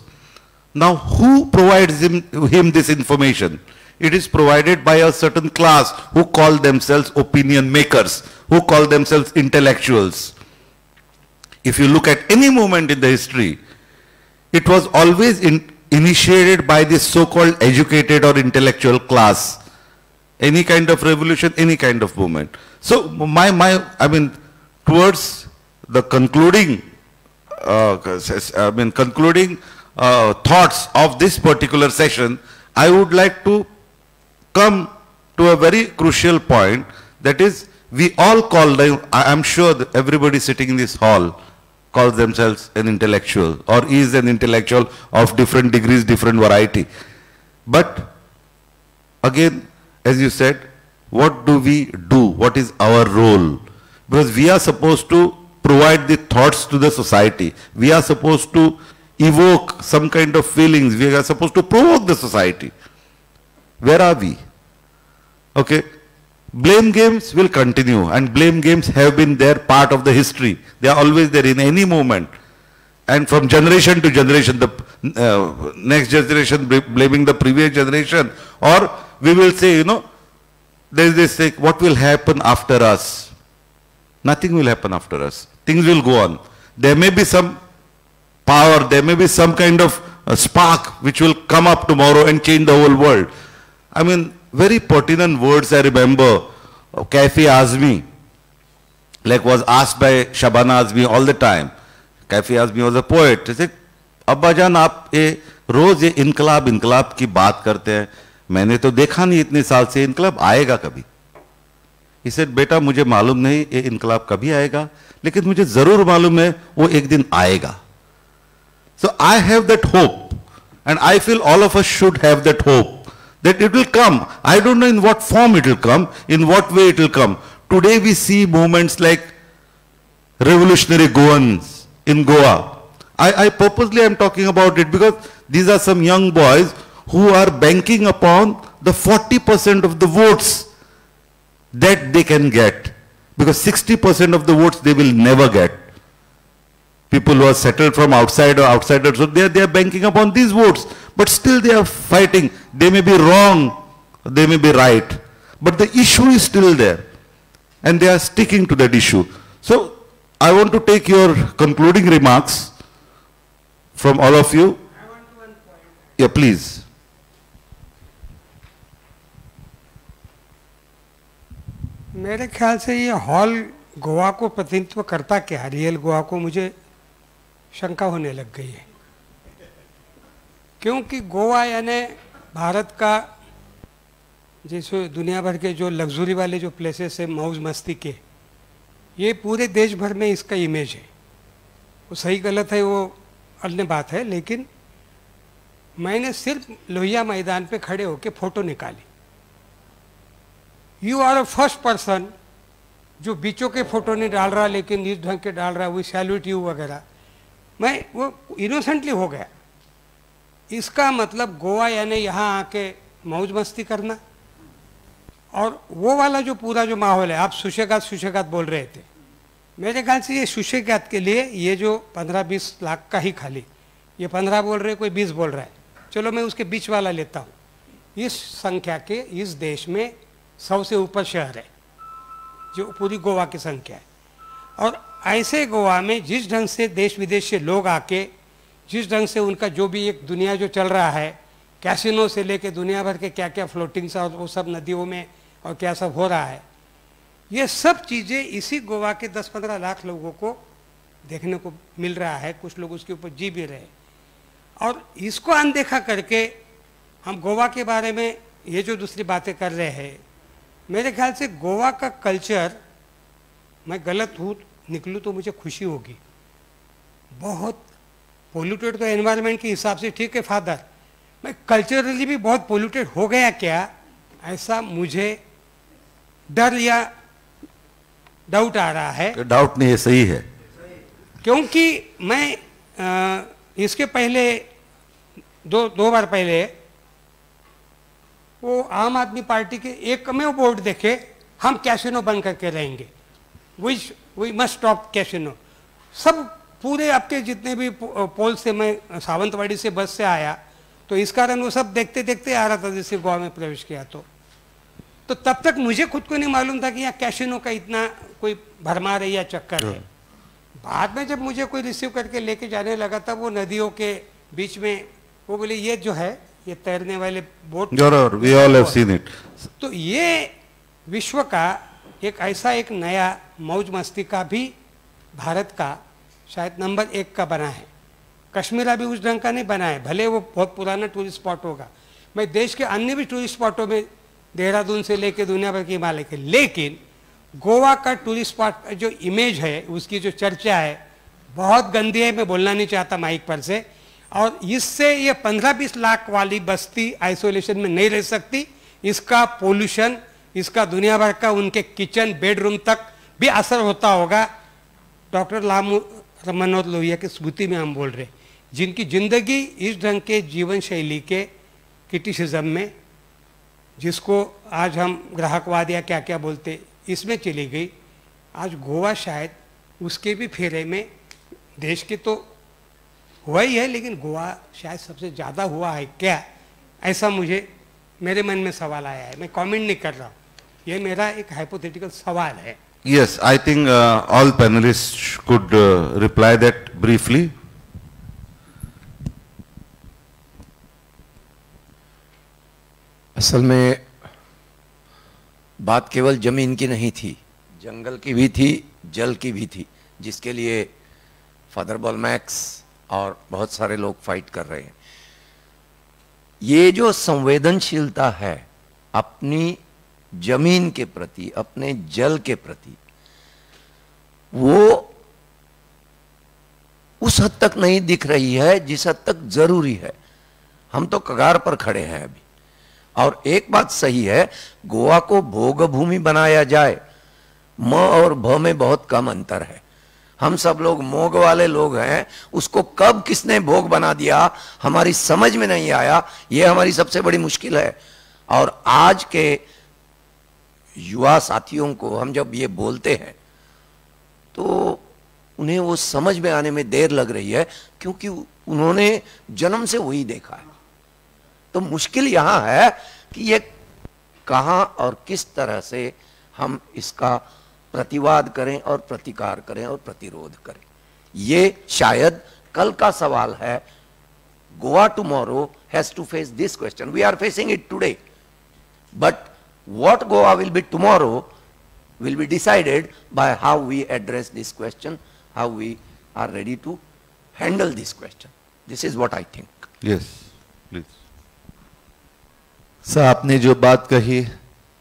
Now, who provides him this information? It is provided by a certain class who call themselves opinion makers, who call themselves intellectuals. If you look at any moment in the history, it was always initiated by this so-called educated or intellectual class. Any kind of revolution, any kind of movement. So towards the concluding, thoughts of this particular session, I would like to come to a very crucial point, that is, we all call them, I am sure that everybody sitting in this hall calls themselves an intellectual or is an intellectual of different degrees, different variety. But again, as you said, what do we do? What is our role? Because we are supposed to provide the thoughts to the society. We are supposed to evoke some kind of feelings. We are supposed to provoke the society. Where are we? Okay. Blame games will continue, and blame games have been there, part of the history. They are always there in any moment. And from generation to generation, the next generation blaming the previous generation, or we will say, there is this thing, what will happen after us? Nothing will happen after us. Things will go on. There may be some power, there may be some kind of spark which will come up tomorrow and change the whole world. Very pertinent words I remember. Kaifi Azmi, like was asked by Shabana Azmi all the time. Kaifi Azmi was a poet. He said, अब्बा जान आप रोज ये इनकलाब की बात करते हैं, मैंने तो देखा नहीं इतने साल से, इनकलाब आएगा कभी? He said, बेटा मुझे मालूम नहीं ये इनकलाब कभी आएगा, लेकिन मुझे जरूर मालूम है वो एक दिन आएगा. So I have that hope, and I feel all of us should have that hope that it will come. I don't know in what form it will come, in what way it will come. Today we see movements like revolutionary Goans in Goa. I purposely am talking about it because these are some young boys who are banking upon the 40% of the votes that they can get, because 60% of the votes they will never get. People who are settled from outside or outsiders, so they are banking upon these votes, but still they are fighting. They may be wrong, they may be right, but the issue is still there, and they are sticking to that issue. So I want to take your concluding remarks from all of you. I want one point. Yeah, please. मेरे ख्याल से ये hall Goa को प्रतिनिधित्व करता क्या, real Goa को, मुझे शंका होने लग गई है. क्योंकि गोवा यानी भारत का जैसे दुनिया भर के जो लग्जरी वाले जो प्लेसेस है मौज मस्ती के, ये पूरे देश भर में इसका इमेज है. वो सही गलत है वो अन्य बात है, लेकिन मैंने सिर्फ लोहिया मैदान पे खड़े होकर फ़ोटो निकाली. You are a first person जो बीचों के फ़ोटो नहीं डाल रहा लेकिन इस ढंग के डाल रहा, वी सैल्यूट यू वगैरह. मैं वो इनोसेंटली हो गया. इसका मतलब गोवा यानी यहाँ आके मौज मस्ती करना, और वो वाला जो पूरा जो माहौल है, आप सुशेगात बोल रहे थे, मेरे ख्याल से ये सुशेगात के लिए ये जो 15-20 लाख का ही खाली, ये 15 बोल रहे, कोई 20 बोल रहा है, चलो मैं उसके बीच वाला लेता हूँ. इस संख्या के इस देश में 100 से ऊपर शहर है जो पूरी गोवा की संख्या है. और ऐसे गोवा में जिस ढंग से देश विदेश से लोग आके, जिस ढंग से उनका जो भी एक दुनिया जो चल रहा है, कैसीनो से लेके दुनिया भर के क्या क्या फ्लोटिंग्स और वो सब नदियों में और क्या सब हो रहा है, ये सब चीज़ें इसी गोवा के 10-15 लाख लोगों को देखने को मिल रहा है. कुछ लोग उसके ऊपर जी भी रहे, और इसको अनदेखा करके हम गोवा के बारे में ये जो दूसरी बातें कर रहे हैं, मेरे ख्याल से गोवा का कल्चर, मैं गलत हूँ निकलूँ तो मुझे खुशी होगी. बहुत पोल्यूटेड तो एनवायरनमेंट के हिसाब से ठीक है फादर, मैं कल्चरली भी बहुत पोल्यूटेड हो गया क्या, ऐसा मुझे डर या डाउट आ रहा है. डाउट नहीं है, सही है. क्योंकि मैं इसके पहले दो बार पहले वो आम आदमी पार्टी के एक में बोर्ड देखे, हम कैसीनो बंद करके रहेंगे, वी मस्ट स्टॉप कैसीनो. सब पूरे आपके जितने भी पोल से, मैं सावंतवाड़ी से बस से आया, तो इस कारण वो सब देखते देखते आ रहा था जैसे गोवा में प्रवेश किया। तो तब तक मुझे खुद को नहीं मालूम था कि यहाँ कैसीनो का इतना कोई भरमार है या चक्कर है। बाद में जब मुझे कोई रिसीव करके लेके जाने लगा था वो नदियों के बीच में, वो बोले ये जो है ये तैरने वाले boat, we all have seen it. तो ये विश्व का एक ऐसा एक नया मौज मस्ती का भी भारत का शायद नंबर 1 का बना है। कश्मीर अभी उस ढंग का नहीं बना है, भले वो बहुत पुराना टूरिस्ट स्पॉट होगा। मैं देश के अन्य भी टूरिस्ट स्पॉटों में देहरादून से लेके दुनिया भर के हिमालय के, लेकिन गोवा का टूरिस्ट स्पॉट जो इमेज है, उसकी जो चर्चा है बहुत गंदी है। मैं बोलना नहीं चाहता माइक पर से, और इससे ये 15-20 लाख वाली बस्ती आइसोलेशन में नहीं रह सकती। इसका पोल्यूशन, इसका दुनिया भर का उनके किचन बेडरूम तक भी असर होता होगा। डॉक्टर राम मनोहर लोहिया की स्मृति में हम बोल रहे, जिनकी जिंदगी इस ढंग के जीवन शैली के क्रिटिसिज्म में, जिसको आज हम ग्राहकवाद या क्या क्या बोलते, इसमें चली गई। आज गोवा शायद उसके भी फेरे में, देश के तो हुआ ही है, लेकिन गोवा शायद सबसे ज़्यादा हुआ है क्या, ऐसा मुझे मेरे मन में सवाल आया है। मैं कमेंट नहीं कर रहा हूँ, ये मेरा एक हाइपोथेटिकल सवाल है। Yes, I think all panelists could reply that briefly. असल में बात केवल जमीन की नहीं थी, जंगल की भी थी, जल की भी थी, जिसके लिए फादर बॉलमैक्स और बहुत सारे लोग फाइट कर रहे हैं। ये जो संवेदनशीलता है अपनी जमीन के प्रति, अपने जल के प्रति, वो उस हद तक नहीं दिख रही है जिस हद तक जरूरी है। हम तो कगार पर खड़े हैं अभी। और एक बात सही है, गोवा को भोग भूमि बनाया जाए, म और भ में बहुत कम अंतर है। हम सब लोग मोग वाले लोग हैं, उसको कब किसने भोग बना दिया हमारी समझ में नहीं आया। ये हमारी सबसे बड़ी मुश्किल है। और आज के युवा साथियों को हम जब ये बोलते हैं तो उन्हें वो समझ में आने में देर लग रही है, क्योंकि उन्होंने जन्म से वही देखा है। तो मुश्किल यहां है कि ये कहां और किस तरह से हम इसका प्रतिवाद करें और प्रतिकार करें और प्रतिरोध करें। ये शायद कल का सवाल है। Goa tomorrow has to face this question, we are facing it today, but what Goa will be tomorrow will be decided by how we address this question, how we are ready to handle this question. This is what I think. Yes, please. Sir, आपने जो बात कही,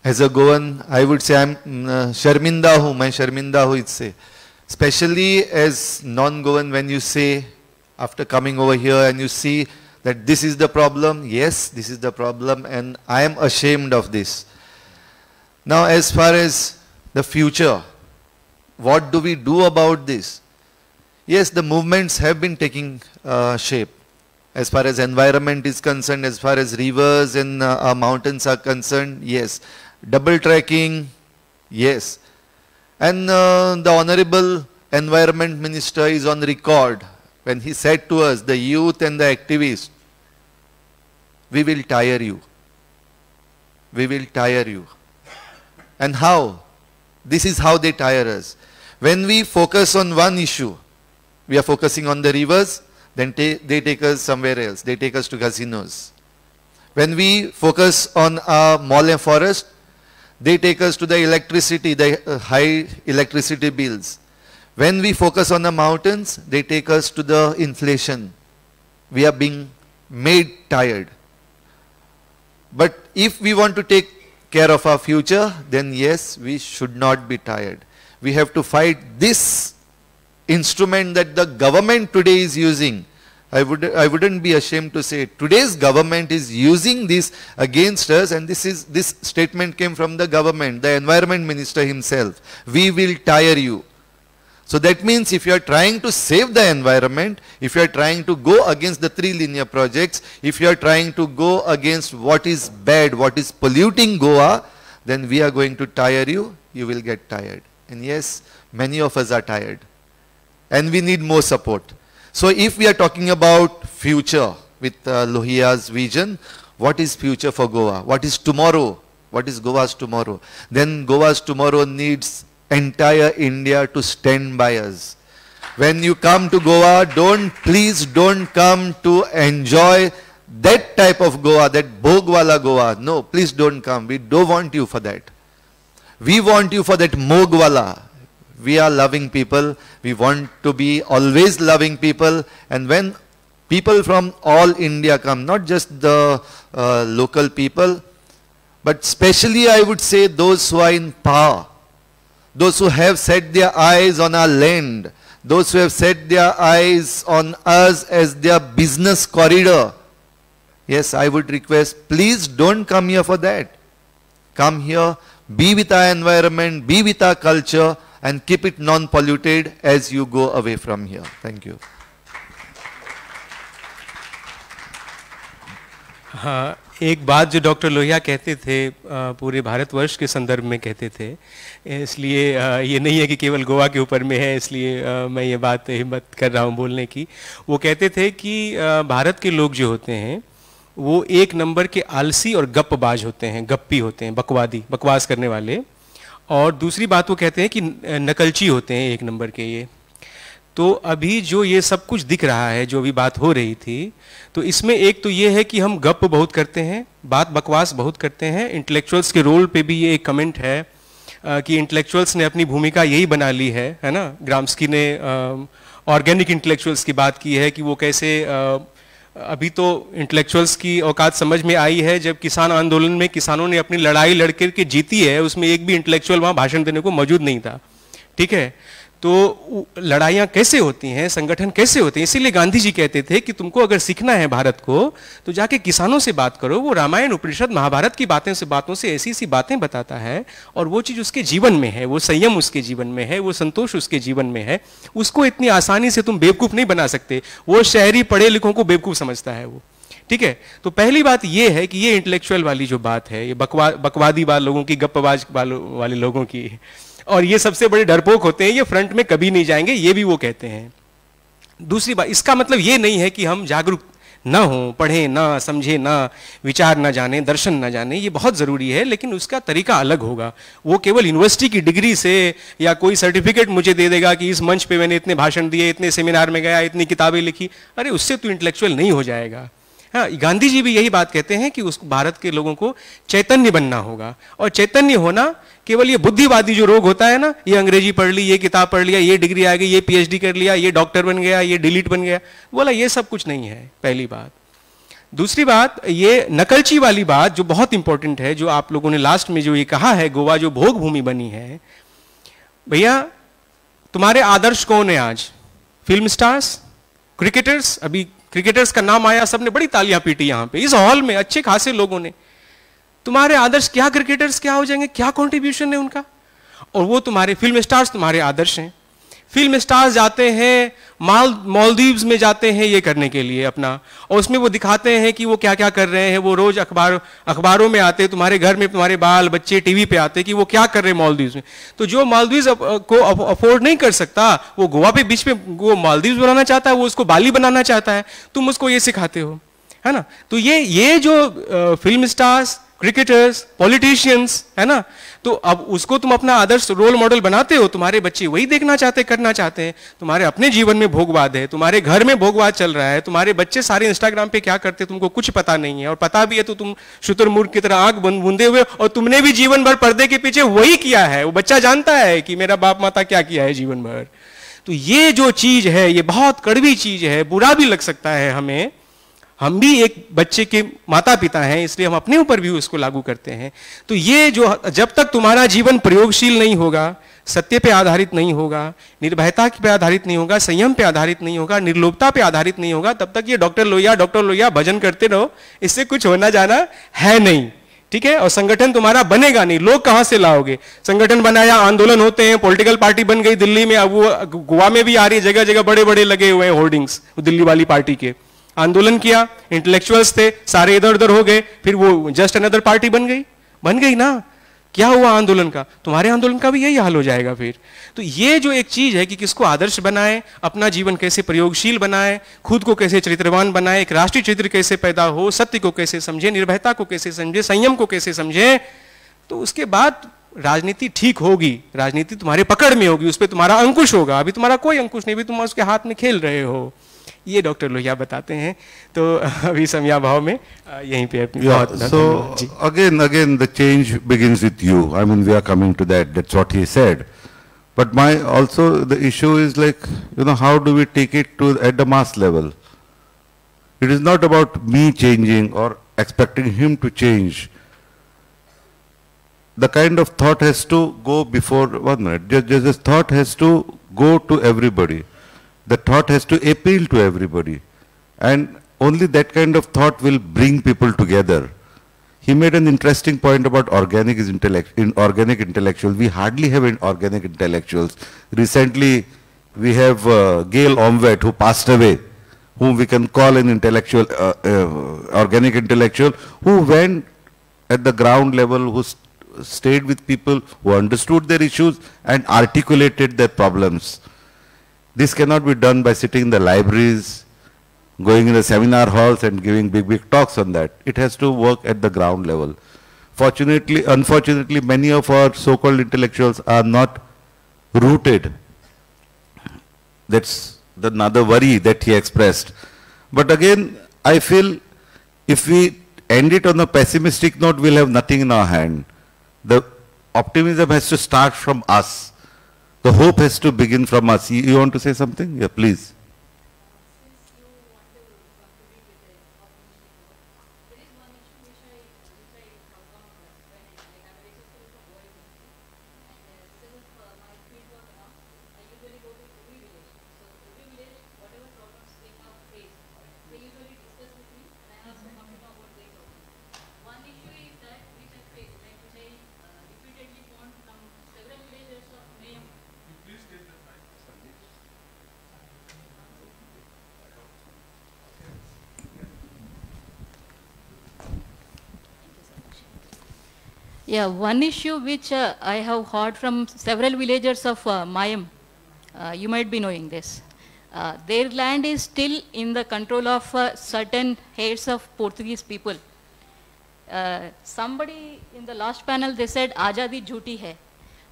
as a Goan I would say I am शर्मिंदा हूँ, मैं शर्मिंदा हूँ इससे, specially as non Goan, when you say after coming over here and you see that this is the problem. Yes, this is the problem, and I am ashamed of this. Now, as far as the future, what do we do about this? Yes, the movements have been taking shape. As far as environment is concerned, as far as rivers and mountains are concerned, yes. Double tracking, yes. And the Honorable Environment Minister is on record when he said to us, the youth and the activists, we will tire you. We will tire you. And how? This is how they tire us. When we focus on one issue, we are focusing on the rivers, then they take us somewhere else. They take us to casinos. When we focus on a mall and forest, they take us to the electricity, the high electricity bills. When we focus on the mountains, they take us to the inflation. We are being made tired. But if we want to take care of our future, then yes, we should not be tired. We have to fight this instrument that the government today is using. I wouldn't be ashamed to say it. Today's government is using this against us, and this statement came from the government, the environment minister himself. We will tire you. So that means if you are trying to save the environment, if you are trying to go against the 3 linear projects, if you are trying to go against what is bad, what is polluting Goa, then we are going to tire you. You will get tired. And yes, many of us are tired. And we need more support. So if we are talking about future, with Lohiya's vision. What is future for Goa? What is tomorrow? What is Goa's tomorrow? Then Goa's tomorrow needs entire India to stand by us. When you come to Goa, please don't come to enjoy that type of Goa, that Bhogwala Goa. No, please don't come. We don't want you for that. We want you for that Mogwala. We are loving people. We want to be always loving people. And when people from all India come, not just the local people, but especially I would say those who are in power, those who have set their eyes on our land, those who have set their eyes on us as their business corridor. Yes, I would request, please don't come here for that. Come here, be with our environment, be with our culture, and keep it non-polluted as you go away from here. Thank you. हाँ, एक बात जो doctor Lohia कहते थे पूरे भारतवर्ष के संदर्भ में कहते थे, इसलिए ये नहीं है कि केवल गोवा के ऊपर में है, इसलिए मैं ये बात हिम्मत कर रहा हूँ बोलने की। वो कहते थे कि भारत के लोग जो होते हैं वो एक नंबर के आलसी और गप्पबाज होते हैं, गप्पी होते हैं, बकवास करने वाले। और दूसरी बात वो कहते हैं कि नकलची होते हैं एक नंबर के ये। तो अभी जो ये सब कुछ दिख रहा है, जो अभी बात हो रही थी, तो इसमें एक तो ये है कि हम गप बहुत करते हैं, बकवास बहुत करते हैं। इंटेलेक्चुअल्स के रोल पे भी ये एक कमेंट है कि इंटेलेक्चुअल्स ने अपनी भूमिका यही बना ली है ना। ग्राम्स्की ने ऑर्गेनिक इंटेलेक्चुअल्स की बात की है कि वो कैसे अभी तो इंटेलेक्चुअल्स की औकात समझ में आई है जब किसान आंदोलन में किसानों ने अपनी लड़ाई लड़कर के जीती है, उसमें एक भी इंटेलेक्चुअल वहाँ भाषण देने को मौजूद नहीं था। ठीक है, तो लड़ाइयाँ कैसे होती हैं, संगठन कैसे होते हैं। इसीलिए गांधी जी कहते थे कि तुमको अगर सीखना है भारत को तो जाके किसानों से बात करो। वो रामायण उपनिषद महाभारत की बातों से ऐसी ऐसी बातें बताता है, और वो चीज़ उसके जीवन में है, वो संयम उसके जीवन में है, वो संतोष उसके जीवन में है। उसको इतनी आसानी से तुम बेवकूफ़ नहीं बना सकते। वो शहरी पढ़े लिखों को बेवकूफ़ समझता है वो। ठीक है, तो पहली बात ये है कि ये इंटेलेक्चुअल वाली जो बात है, ये बकवादी वाले लोगों की, गप्पबाज वाले लोगों की, और ये सबसे बड़े डरपोक होते हैं, ये फ्रंट में कभी नहीं जाएंगे, ये भी वो कहते हैं। दूसरी बात, इसका मतलब ये नहीं है कि हम जागरूक ना हो, पढ़ें ना, समझें ना, विचार ना जाने, दर्शन ना जाने, ये बहुत ज़रूरी है, लेकिन उसका तरीका अलग होगा। वो केवल यूनिवर्सिटी की डिग्री से या कोई सर्टिफिकेट मुझे दे देगा कि इस मंच पे मैंने इतने भाषण दिए, इतने सेमिनार में गया, इतनी किताबें लिखी, अरे उससे तो इंटेलेक्चुअल नहीं हो जाएगा। हाँ, गांधी जी भी यही बात कहते हैं कि उस भारत के लोगों को चैतन्य बनना होगा, और चैतन्य होना केवल ये बुद्धिवादी जो रोग होता है ना, ये अंग्रेजी पढ़ ली, ये किताब पढ़ लिया, ये डिग्री आ गई, ये पीएचडी कर लिया, ये डॉक्टर बन गया, ये डिलीट बन गया, बोला ये सब कुछ नहीं है, पहली बात। दूसरी बात, ये नकलची वाली बात जो बहुत इंपॉर्टेंट है, जो आप लोगों ने लास्ट में जो ये कहा है, गोवा जो भोग भूमि बनी है, भैया तुम्हारे आदर्श कौन है आज? Film stars, cricketers. अभी क्रिकेटर्स का नाम आया, सबने बड़ी तालियां पीटी यहाँ पे, इस हॉल में अच्छे खासे लोगों ने। तुम्हारे आदर्श क्या क्रिकेटर्स क्या हो जाएंगे, क्या कंट्रीब्यूशन है उनका? और वो तुम्हारे फिल्म स्टार्स तुम्हारे आदर्श हैं। फिल्म स्टार्स जाते हैं मालदीव्स में, जाते हैं ये करने के लिए अपना, और उसमें वो दिखाते हैं कि वो क्या क्या कर रहे हैं। वो रोज अखबारों में आते, तुम्हारे घर में तुम्हारे बाल बच्चे टीवी पे आते कि वो क्या कर रहे हैं मालदीव्स में। तो जो मालदीव्स को अफोर्ड नहीं कर सकता, वो गोवा पे बीच में वो मालदीव्स बनाना चाहता है, वो उसको बाली बनाना चाहता है, तुम उसको ये सिखाते हो, है ना। तो ये जो फिल्म स्टार्स, क्रिकेटर्स, पॉलिटिशियंस, है ना, तो अब उसको तुम अपना आदर्श रोल मॉडल बनाते हो, तुम्हारे बच्चे वही देखना चाहते, करना चाहते हैं। तुम्हारे अपने जीवन में भोगवाद है, तुम्हारे घर में भोगवाद चल रहा है, तुम्हारे बच्चे सारे इंस्टाग्राम पे क्या करते तुमको कुछ पता नहीं है, और पता भी है तो तुम शुतुरमुर्ग की तरह आंख बूंदे हुए, और तुमने भी जीवन भर पर्दे के पीछे वही किया है। वो बच्चा जानता है कि मेरा बाप माता क्या किया है जीवन भर। तो ये जो चीज है, ये बहुत कड़वी चीज है, बुरा भी लग सकता है हमें। हम भी एक बच्चे के माता पिता हैं, इसलिए हम अपने ऊपर भी उसको लागू करते हैं। तो ये जो, जब तक तुम्हारा जीवन प्रयोगशील नहीं होगा, सत्य पे आधारित नहीं होगा, निर्भयता पे आधारित नहीं होगा, संयम पे आधारित नहीं होगा, निर्लोभता पे आधारित नहीं होगा, तब तक ये डॉक्टर लोहिया भजन करते रहो, इससे कुछ होना जाना है नहीं। ठीक है, और संगठन तुम्हारा बनेगा नहीं। लोग कहां से लाओगे? संगठन बनाया, आंदोलन होते हैं, पॉलिटिकल पार्टी बन गई दिल्ली में, अब वो गोवा में भी आ रही है, जगह जगह बड़े बड़े लगे हुए हैं होर्डिंग्स दिल्ली वाली पार्टी के। आंदोलन किया, इंटेलेक्चुअल्स थे, सारे इधर उधर हो गए, फिर वो जस्ट अनदर पार्टी बन गई ना। क्या हुआ आंदोलन का? तुम्हारे आंदोलन का भी यही हाल हो जाएगा फिर। तो ये जो एक चीज है कि किसको आदर्श बनाए, अपना जीवन कैसे प्रयोगशील बनाए, खुद को कैसे चरित्रवान बनाए, एक राष्ट्रीय चरित्र कैसे पैदा हो, सत्य को कैसे समझे, निर्भयता को कैसे समझे, संयम को कैसे समझे, तो उसके बाद राजनीति ठीक होगी। राजनीति तुम्हारे पकड़ में होगी, उस पर तुम्हारा अंकुश होगा। अभी तुम्हारा कोई अंकुश नहीं, भी तुम उसके हाथ में खेल रहे हो। ये डॉक्टर लोहिया बताते हैं। तो अभी समया भाव में यहीं पे so again the change begins with you. I mean, we are coming to that. That's what he said. But my also the issue is like, you know, how do we take it to at the mass level? It is not about me changing or expecting him to change. The kind of thought has to go before 1 minute. Just this thought has to go to everybody. The thought has to appeal to everybody. And only that kind of thought will bring people together. He made an interesting point about organic intellectuals. We hardly have organic intellectuals. Recently, we have Gail Omvet, who passed away, whom we can call an intellectual, organic intellectual, who went at the ground level, who stayed with people, who understood their issues and articulated their problems. This cannot be done by sitting in the libraries, going in the seminar halls and giving big talks on that. It has to work at the ground level. Unfortunately, many of our so-called intellectuals are not rooted. That's another worry that he expressed. But again, I feel if we end it on a pessimistic note, we'll have nothing in our hand. The optimism has to start from us. The hope has to begin from us. You want to say something? Yeah, please. Yeah, one issue which I have heard from several villagers of Mayam, you might be knowing this. Their land is still in the control of certain heads of Portuguese people. Somebody in the last panel, they said, आज़ादी झूठी है.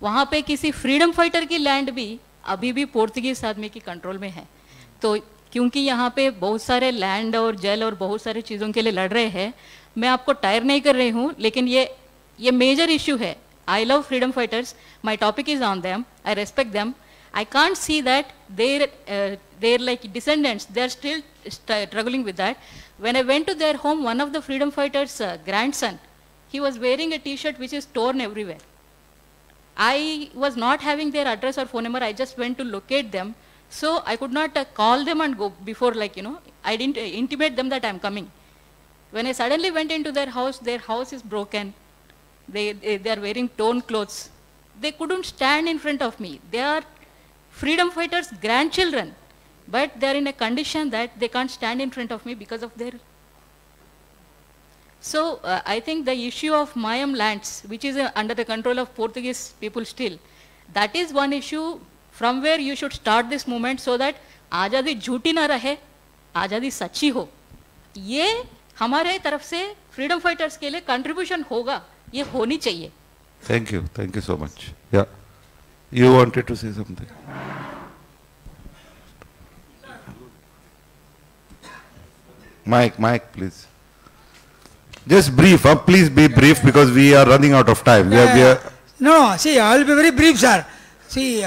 वहाँ पे किसी freedom fighter की land भी अभी भी पोर्तुगीज आदमी की कंट्रोल में है. तो क्योंकि यहाँ पे बहुत सारे लैंड और जल और बहुत सारे चीज़ों के लिए लड़ रहे हैं, मैं आपको टायर नहीं कर रही हूँ, लेकिन ये मेजर इशू है. I love freedom fighters, my topic is on them, I respect them. I can't see that they're like descendants, they're still struggling with that. When I went to their home, one of the freedom fighters' grandson, he was wearing a t-shirt which is torn everywhere. I was not having their address or phone number, I just went to locate them. So I could not call them and go before, like, you know, I didn't intimate them that I'm coming. When I suddenly went into their house is broken. They are wearing torn clothes. They couldn't stand in front of me. They are freedom fighters' grandchildren, but they are in a condition that they can't stand in front of me because of their... So I think the issue of Mayam lands, which is under the control of Portuguese people still, that is one issue from where you should start this movement so that आज़ादी झूठी ना रहे, आज़ादी सच्ची हो. ये हमारे तरफ से freedom fighters के लिए contribution होगा, ये होनी चाहिए. Thank you so much. Yeah. You wanted to say something? Mike, please. Just brief, please be brief because we are running out of time. No, see, I will be very brief, sir. See,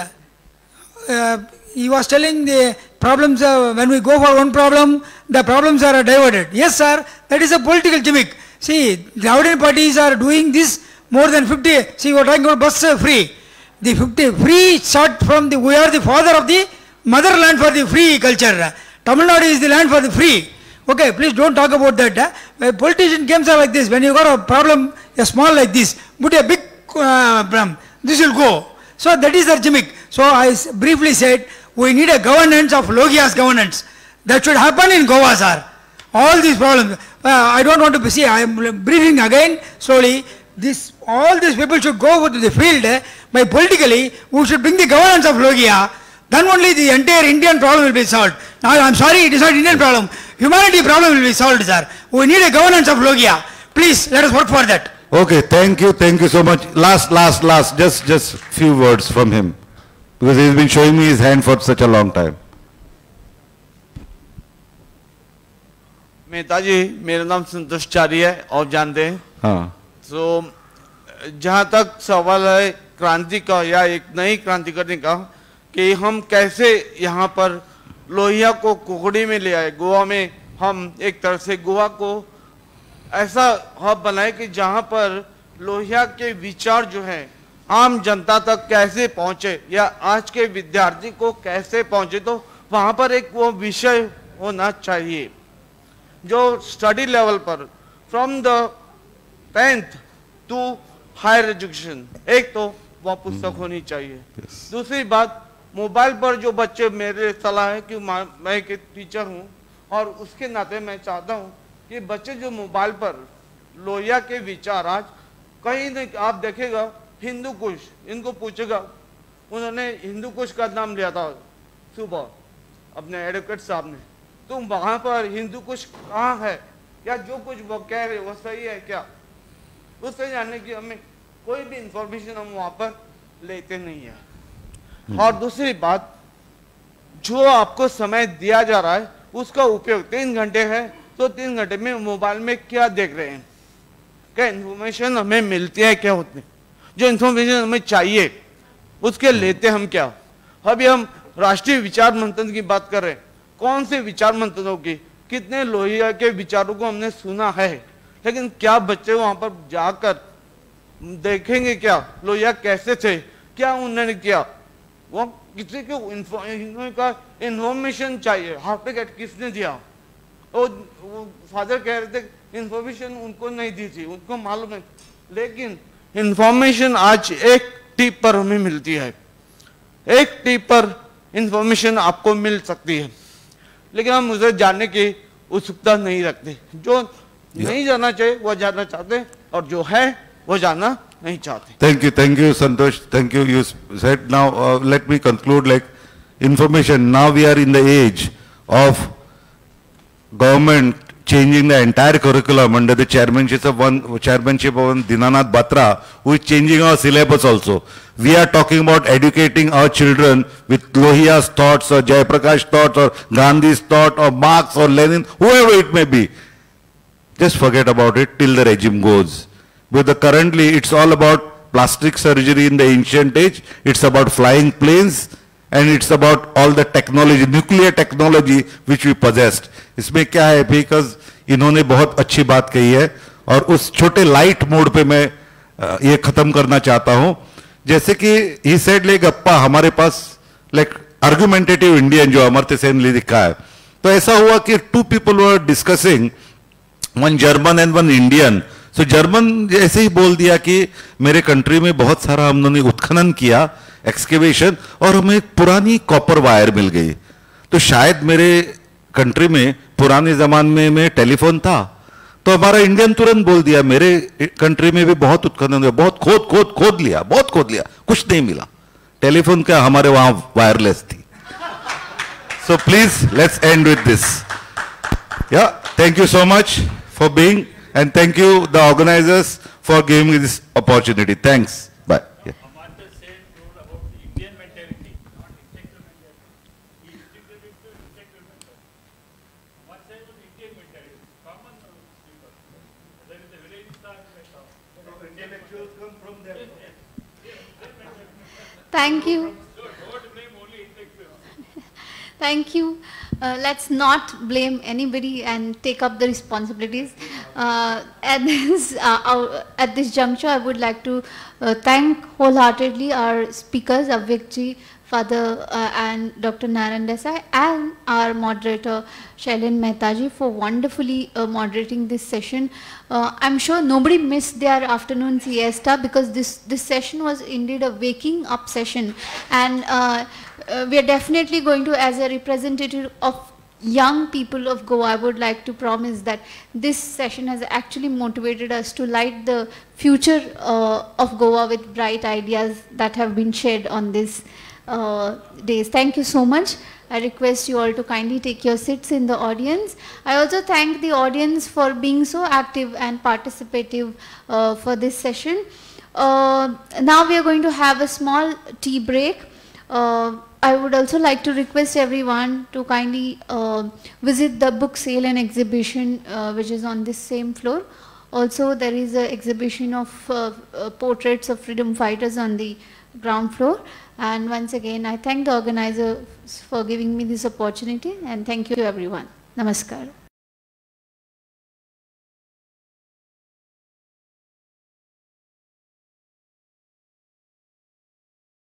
he was telling the problems, when we go for one problem, the problems are diverted. Yes, sir, that is a political gimmick. See, the Dravidian parties are doing this more than 50. See, we are talking about bus free. The 50 free shot from we are the father of the motherland for the free culture. Tamil Nadu is the land for the free. Okay, please don't talk about that. Politician games are like this. When you got a problem, a small like this, but a big problem, this will go. So that is the gimmick. So I briefly said, we need a governance of Lohiya's governance. That should happen in Goa, sir. All these problems. I don't want to see, I am briefing again slowly. this, all these people should go over to the field by politically, who should bring the governance of Logia, then only the entire Indian problem will be solved. Now I am sorry, it is not Indian problem. Humanity problem will be solved, sir. We need a governance of Logia. Please, let us work for that. Okay, thank you so much. Last, just few words from him, because he's been showing me his hand for such a long time. Mehta जी, मेरा नाम संतोषचारी है और जानते हैं। हाँ। तो जहाँ तक सवाल है क्रांति का या एक नई क्रांति करने का, कि हम कैसे यहाँ पर लोहिया को कोकड़ी में ले आए। गोवा में हम एक तरह से गोवा को ऐसा हब बनाए कि जहाँ पर लोहिया के विचार जो है आम जनता तक कैसे पहुँचे या आज के विद्यार्थी को कैसे पहुँचे, तो वहाँ पर एक वो विषय होना चाहिए जो स्टडी लेवल पर from the 10th to higher education, एक तो वह पुस्तक होनी चाहिए। दूसरी बात, मोबाइल पर जो बच्चे, मेरे सलाह है कि मैं एक टीचर हूँ और उसके नाते मैं चाहता हूँ कि बच्चे जो मोबाइल पर लोहिया के विचार आज कहीं नहीं, आप देखेगा हिंदू कुश, इनको पूछेगा, उन्होंने हिंदू कुश का नाम लिया था सुबह अपने एडवोकेट साहब ने, तो वहाँ पर हिंदू कुश कहाँ है, या जो कुछ वो कह रहे वो सही है क्या, उससे जानने की हमें कोई भी इंफॉर्मेशन हम वहाँ पर लेते नहीं है। और दूसरी बात, जो आपको समय दिया जा रहा है उसका उपयोग 3 घंटे है, तो 3 घंटे में मोबाइल में क्या देख रहे हैं, क्या इन्फॉर्मेशन हमें मिलती है, क्या होती है, जो इन्फॉर्मेशन हमें चाहिए उसके लेते हम क्या। अभी हम राष्ट्रीय विचार मंथन की बात कर रहे हैं, कौन से विचार मंथनों की, कितने लोहिया के विचारों को हमने सुना है, लेकिन क्या बच्चे वहां पर जाकर देखेंगे क्या लोहिया कैसे थे, क्या उन्होंने किया, वो किसी को इन्फॉर्मेशन चाहिए, हाफ टिकट किसने दिया, वो फादर कह रहे थे इन्फॉर्मेशन उनको नहीं दी थी, उनको मालूम है, लेकिन इन्फॉर्मेशन आज एक टिप पर हमें मिलती है, एक टिप पर इन्फॉर्मेशन आपको मिल सकती है, लेकिन हम उसे जानने की उत्सुकता नहीं रखते। जो नहीं जानना चाहिए वो जानना चाहते, और जो है वो जानना नहीं चाहते। Thank you, Santosh. Thank you. You said now. Let me conclude. Like information. Now we are in the age of government changing the entire curriculum under the chairmanship of one Dinanath Batra, who is changing our syllabus also. We are talking about educating our children with Lohia's thoughts or Jayaprakash thoughts or Gandhi's thought or Marx or Lenin, whoever it may be. Just forget about it till the regime goes. But currently it's all about plastic surgery in the ancient age, it's about flying planes, and it's about all the technology, nuclear technology which we possessed. इसमें क्या है, because इन्होंने बहुत अच्छी बात कही है, और उस छोटे लाइट मोड पे मैं ये खत्म करना चाहता हूं। जैसे कि he said like अप्पा हमारे पास like argumentative Indian जो अमर्त्य सेन ने लिखा है, तो ऐसा हुआ कि 2 people were discussing, one German and one Indian. So German ऐसे ही बोल दिया कि मेरे कंट्री में बहुत सारा हम लोगों ने उत्खनन किया, एक्सकेवेशन, और हमें पुरानी कॉपर वायर मिल गई। तो शायद मेरे कंट्री में पुराने जमाने में टेलीफोन था, तो हमारा इंडियन तुरंत बोल दिया मेरे कंट्री में भी बहुत उत्खनन हुआ, बहुत खोद लिया, बहुत खोद लिया, कुछ नहीं मिला। टेलीफोन क्या, हमारे वहां वायरलेस थी। So please let's end with this. Yeah thank you so much for being, and thank you the organizers for giving me this opportunity. Thanks. Bye. Yeah. Thank you. Thank you. Let's not blame anybody and take up the responsibilities. At this juncture, I would like to thank wholeheartedly our speakers, Avik ji, Father and Dr. Narayan Desai, and our moderator Shailin Mehta ji for wonderfully moderating this session. I'm sure nobody missed their afternoon siesta, because this session was indeed a waking up session, and we are definitely going to, as a representative of young people of Goa, I would like to promise that this session has actually motivated us to light the future of Goa with bright ideas that have been shared on this days. Thank you so much. I request you all to kindly take your seats in the audience. I also thank the audience for being so active and participative for this session. Now we are going to have a small tea break. I would also like to request everyone to kindly visit the book sale and exhibition which is on this same floor. Also there is an exhibition of portraits of freedom fighters on the ground floor. And once again, I thank the organizers for giving me this opportunity, and thank you everyone. Namaskar.